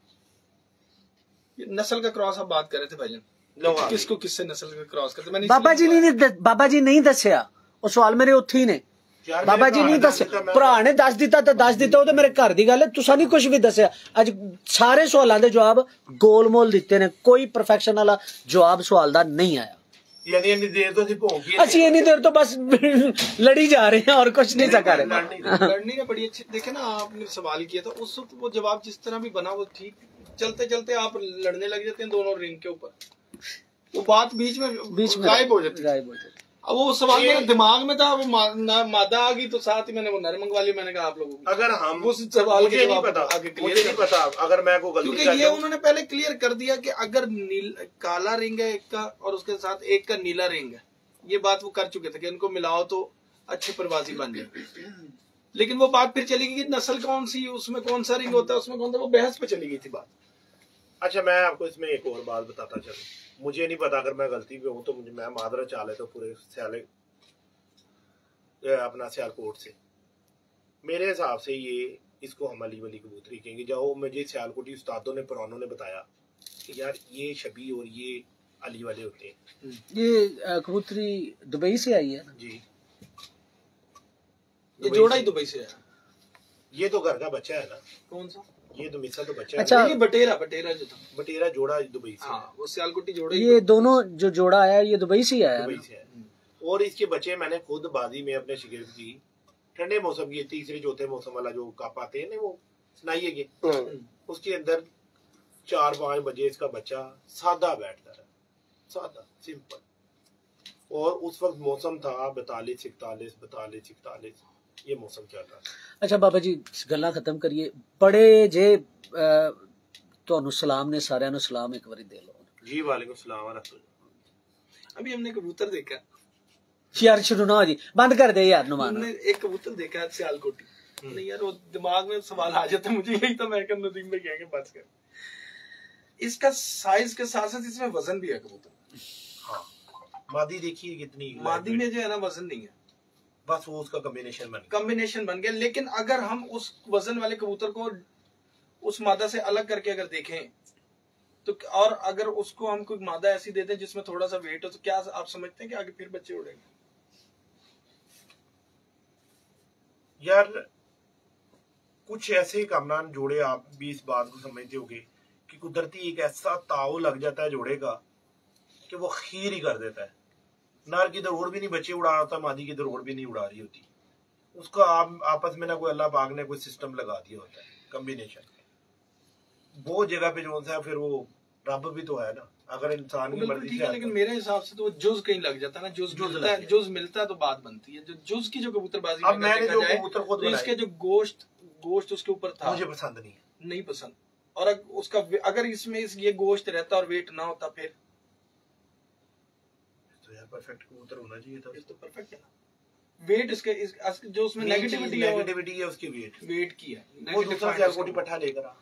नस्ल का क्रॉस आप बात कर रहे थे भाईजान, किसको किससे नस्ल का क्रॉस करते? मैंने बाबा जी नहीं दसिया, वो सवाल मेरे उत्थे ही ने, बाबा जी नहीं दसिया, भरा ने दस दिता तो दस दिता, वो तो मेरे घर दी गल है, तुसा नहीं कुछ भी दसिया। अज सारे सवालों के जवाब गोलमोल दिते ने, कोई परफेक्शन वाला जवाब सवाल दा नहीं आया। यानी देर तो अच्छी इतनी देर तो बस लड़ी जा रहे हैं और कुछ नहीं सका रहे। लड़नी ने बड़ी अच्छी, देखे ना आपने सवाल किया था उस वक्त, वो जवाब जिस तरह भी बना वो ठीक, चलते चलते आप लड़ने लग जाते हैं दोनों रिंग के ऊपर, वो बात बीच में गायब हो जाती है। अब वो सवाल मेरे दिमाग में था, वो मादा आ गई तो साथ ही मैंने वो नर मंगवा ली। मैंने कहा आप लोगों को अगर हम उस सवाल मुझे नहीं पता, मुझे नहीं पता अगर मैं को गलती, क्योंकि ये उन्होंने पहले क्लियर कर दिया कि अगर काला रिंग है एक का और उसके साथ एक का नीला रिंग है, ये बात वो कर चुके थे कि इनको मिलाओ तो अच्छी परवाजी बन जाए। लेकिन वो बात फिर चली गई कि नस्ल कौन सी, उसमें कौन सा रिंग होता है, उसमें कौन सा, वो बहस पे चली गई थी बात। अच्छा, मैं आपको इसमें एक और बात बताता चलूं, मुझे नहीं पता, अगर मैं गलती पे हूँ तो मुझे, मैं मादरा चाले तो पूरे स्याले अपना सियालकोट से, मेरे हिसाब से ये इसको हम अली वली कबूतरी कहेंगे। जो मुझे सियालकोटी उस्तादों ने पुरानों ने बताया कि यार ये शबी और ये अली वाले होते हैं। ये कबूतरी दुबई से आई है ना जी, ये जोड़ा ही दुबई से है। ये तो घर का बच्चा है ना। कौन सा? ये तो मिसा तो बच्चा अच्छा, है। ये बटेरा जो था, बटेरा जोड़ा दुबई से। हाँ, वो सियालकोटी जोड़ा ही। ये दोनों जो जोड़ा आया ये दुबई से आया दुबई से है। और इसके बच्चे मैंने खुद बाजी में अपने शिगिर्द की, ठंडे मौसम की, तीसरे चौथे मौसम वाला जो काप आते हैं ना, वो सुनाइए के, उसके अंदर 4-5 बजे इसका बच्चा सादा बैठता रहा, सादा सिंपल। और उस वक्त मौसम था 42-41 ये मौसम चल रहा था। अच्छा बाबा जी, गल्ला खत्म करिए। बड़े जे ਤੁਹਾਨੂੰ सलाम ने सारे नु सलाम एक बारी दे लो जी। वालेकुम सलाम व रहमतुल्लाह। अभी हमने कबूतर देखा यार, शुरू ना हो जी, बंद कर दे यार नुमान। हमने एक कबूतर देखा है सियालकोटी। नहीं यार, वो दिमाग में सवाल आ जाता है मुझे, यही तो मैं नदीम में कहेंगे बच कर। इसका साइज के साथ साथ इसमें वजन भी है कबूतर। हाँ, मादी देखिए कितनी, मादी में जो है ना वजन नहीं है, बस वो उसका कॉम्बिनेशन बन गया। लेकिन अगर हम उस वजन वाले कबूतर को उस मादा से अलग करके अगर देखें तो, और अगर उसको हम कोई मादा ऐसी दे दें जिसमें थोड़ा सा वेट हो, तो क्या आप समझते हैं कि आगे फिर बच्चे उड़ेंगे? यार कुछ ऐसे कामरान जोड़े, आप भी इस बात को समझते होगे कि कुदरती एक ऐसा ताव लग जाता है जोड़े का कि वो खीर ही कर देता है। नर की दरोड़ भी नहीं बच्चे उड़ा रहा होता, मादी की दरोड़ भी नहीं उड़ा रही होती, उसका आप आपस में ना कोई अल्लाह पाक ने कोई सिस्टम लगा दिया होता है, कॉम्बिनेशन। वो जगह पे जो सा फिर वो रब भी तो है ना, अगर इंसान की मर्जी से। लेकिन मेरे हिसाब से तो जुज कहीं लग जाता है ना, जुज मिलता है तो बात बनती है। जो जुज की जो कबूतरबाजी, अब मैंने जो कबूतर खुद बनाए, इसके जो गोश्त उसके ऊपर था, मुझे पसंद नहीं पसंद। और उसका अगर इसमें ये गोश्त रहता और वेट ना होता फिर तो यार परफेक्ट कबूतर होना चाहिए था। तो परफेक्ट है ना। वेट इसके जो उसमें नेगेटिविटी है उसकी वेट की है। वो दूसरा सियालकोटी पट्ठा लेकर आ,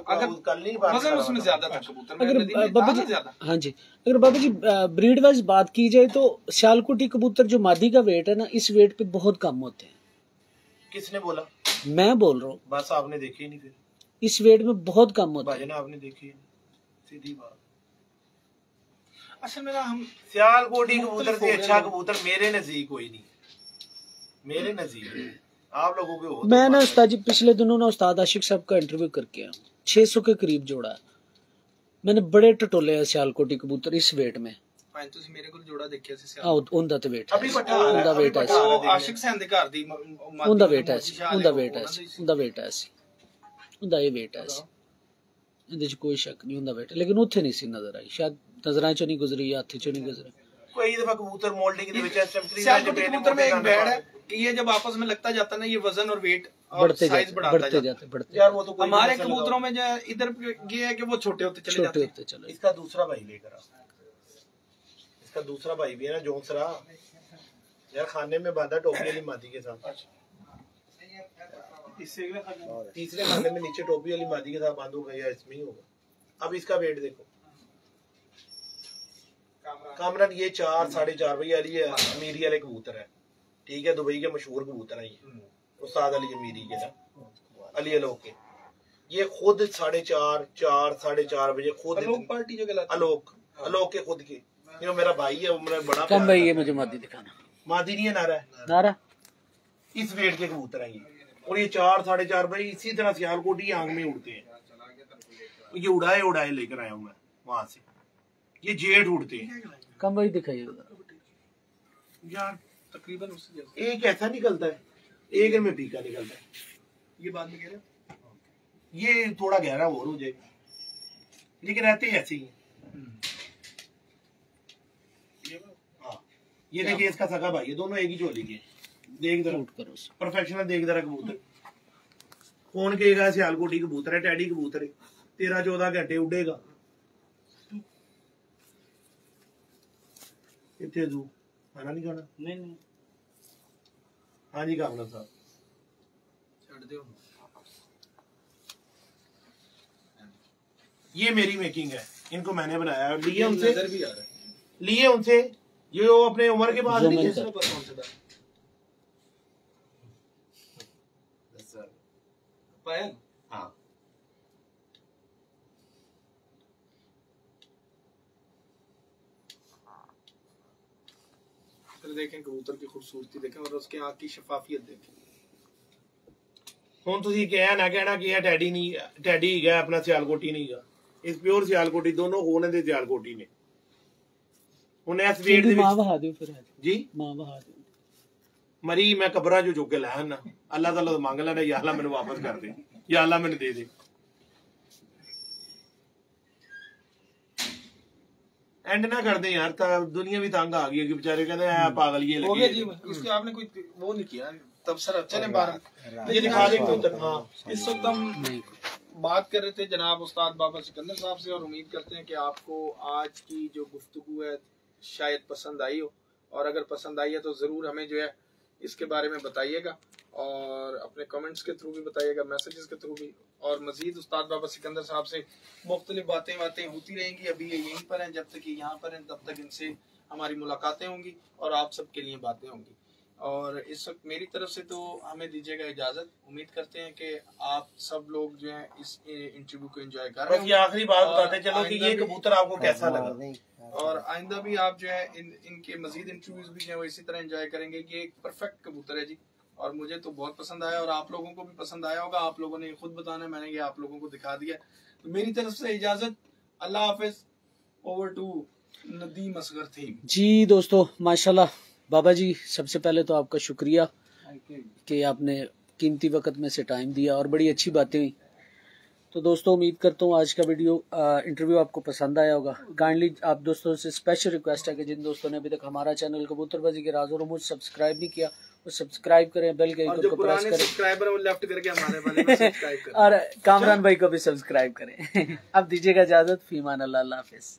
अगर कल नहीं बात वजन उसमें ज्यादा था कबूतर में। अगर बाबा जी, हाँ जी, अगर बाबा जी ब्रीड वाइज बात की जाए तो सियालकोटी कबूतर जो मादी का वेट है ना, इस वेट पे बहुत कम होते हैं। किसने बोला? मैं बोल रहा हूँ। बस आपने देखे ही नहीं, फिर इस वेट में बहुत कम होता है। आपने देखे ही नहीं, सीधी बात। अच्छा, मेरा हम सियालकोटी कबूतर से अच्छा कबूतर मेरे नजदीक कोई नहीं, मेरे नजदीक। आप लोगों के हो। मैं ना उस्ताद जी पिछले दिनों ना उस्ताद आशिक साहब का इंटरव्यू करके आया, 600 के करीब जोड़ा है। मैंने बड़े टटोले हैं सियालकोटी कबूतर इस वेट में। मेरे को जोड़ा देखिया सी हाँ, उनदा ते वेट अभी पट्टा उनदा वेट है, आशिक सहन दे घर दी उनदा वेट है, उनदा वेट है, उनदा वेट है, उनदा ये वेट है। ਇਹਦੇ ਚ कोई शक नहीं, उनदा वेट है। लेकिन ਉੱਥੇ नहीं सी नजर आई, शायद नजरां चों नहीं गुजरी या हाथी चों नहीं गुजरी। कोई दफा कबूतर मोल्डिंग के विच चमकरी कबूतर में एक बैड है कि ये जब आपस में लगता जाता ना, ये वजन और वेट बढ़ते जाते। यार वो तो हमारे कबूतरों में जो इधर ये है कि वो छोटे होते चले जाते। इसका दूसरा भाई लेकर आ, इसका दूसरा भाई भी है ना जोंसरा, यार खाने में बांधा टोपी वाली मादी के साथ। तीसरे खाने में नीचे टोपी वाली मादी के साथ बांधोगा या इसमें ही होगा। अब इसका वेट देखो कामरान, ये 4-4.5 भाई अली अमीरी वाले कबूतर है, ठीक है, दुबई के मशहूर कबूतर है ये, उस्ताद अली अमीरी के ना, अली अलोक के। ये खुद 4:30 बजे खुद पार्टी जो अलोक के खुद के, ये मेरा भाई है, उम्र बड़ा कम भाई, ये मुझे मादी दिखाना। मादी नहीं है, नारा है, नारा। इस वेट के कबूतर है ये। और ये 4-4.5 भाई इसी तरह सियालकोटी आंग में उड़ते हैं। ये उड़ाए लेकर आया हूँ मैं वहां से, ये जेठ उड़ते हैं। कम भाई दिखाइए यार, तकरीबन उससे एक ऐसा निकलता है, एक में फीका निकलता है। ये बात में कह रहे हैं, ये थोड़ा गहरा और हो जाएगा, लेकिन रहते ऐसे ही। हाँ, ये देखिए इसका सगा भाई, ये दोनों एक ही झोली के। देख जरा परफेक्शनल, देख जरा कबूतर कौन कहेगा सियालकोटी कबूतर है, टैडी कबूतर है, 13-14 घंटे उड़ेगा। कितने दू खाना नहीं खाना? नहीं। हाँ जी कामना साहब, ये मेरी मेकिंग है, इनको मैंने बनाया है। लिए उनसे ये वो अपने उम्र के बाद नहीं है। हाँ देखें कबूतर की खूबसूरती देखें और उसके आँख की शफाफियत देखें। ਹੁਣ ਤੁਸੀਂ ਕਹਿਣਾ ਕਿ ਇਹ ਟੈਡੀ ਨਹੀਂ, ਟੈਡੀ ਹੈਗਾ ਆਪਣਾ ਸਿਆਲਕੋਟੀ ਨਹੀਂ ਹੈਗਾ, ਇਸ ਪਿਓਰ ਸਿਆਲਕੋਟੀ ਦੋਨੋਂ ਹੋਣ ਦੇ ਸਿਆਲਕੋਟੀ ਨੇ। ਹੁਣ ਇਸ ਵੇਟ ਦੇ ਮਾਂ ਬਹਾ ਦਿਓ ਫਿਰ ਜੀ, ਮਾਂ ਬਹਾ ਦਿਓ ਮਰੀ ਮੈਂ ਕਬਰਾਂ ਚੋਂ ਚੁੱਕ ਕੇ ਲੈ ਆਣਾ, ਅੱਲਾਹ ਤਾਲਾ ਮੰਗ ਲੈਣਾ, ਯਾ ਅੱਲਾਹ ਮੈਨੂੰ ਵਾਪਸ ਕਰ ਦੇ, ਯਾ ਅੱਲਾਹ ਮੈਨੂੰ ਦੇ ਦੇ। एंड ना कर दे यार, दुनिया भी तंग आ गई है कि बेचारे कहते हैं पागल ये लगी जी, इसके आपने कोई वो नहीं किया तबसरा। चले बाहर ये दिखा दे कबूतर। हाँ इस वक्त हम बात कर रहे थे जनाब उस्ताद बाबा सिकंदर साहब से, और उम्मीद करते हैं कि आपको आज की जो गुफ्तगू है शायद पसंद आई हो, और अगर पसंद आई है तो ज़रूर हमें जो है इसके बारे में बताइएगा, और अपने कमेंट्स के थ्रू भी बताइएगा, मैसेजेस के थ्रू भी। और मजीद उस्ताद बाबा सिकंदर साहब से मुख्तलिफ बातें होती रहेंगी। अभी ये यहीं पर हैं, जब तक ये यहाँ पर हैं तब तक इनसे हमारी मुलाकातें होंगी और आप सबके लिए बातें होंगी। और इस वक्त मेरी तरफ से तो हमें दीजिएगा इजाज़त। उम्मीद करते हैं कि आप सब लोग जो है इस इंटरव्यू को एंजॉय कर रहे हैं। ये आखिरी बात बताते चलो कि ये कबूतर आपको कैसा लगा, और आइंदा भी आप जो है इनके मजीद इंटरव्यूज भी जो है वो इसी तरह एंजॉय करेंगे। ये एक परफेक्ट कबूतर है जी, और मुझे तो बहुत पसंद आया, और आप लोगों को भी पसंद आया होगा। आप लोगों ने खुद बताना, मैंने ये आप लोगों को दिखा दिया। तो मेरी तरफ से इजाजत, अल्लाह हाफिज। ओवर टू नदीम असगर थे जी। दोस्तों माशाल्लाह बाबा जी, सबसे पहले तो आपका शुक्रिया कि आपने कीमती वक्त में से टाइम दिया और बड़ी अच्छी बातें हुई। तो दोस्तों उम्मीद करता हूँ आज का इंटरव्यू आपको पसंद आया होगा। काइंडली आप दोस्तों से स्पेशल रिक्वेस्ट है कि जिन दोस्तों ने अभी तक हमारा चैनल कबूतरबाजी के राज़ और रूमूज़ सब्सक्राइब नहीं किया वो सब्सक्राइब करें, बेल के आइकन को प्रेस करें, सब्सक्राइबर वो लेफ्ट करके हमारे वाले में सब्सक्राइब करें और कामरान भाई को भी सब्सक्राइब करें। अब दीजिएगा इजाजत, फीमान अल्लाह, अल्लाह हाफिज।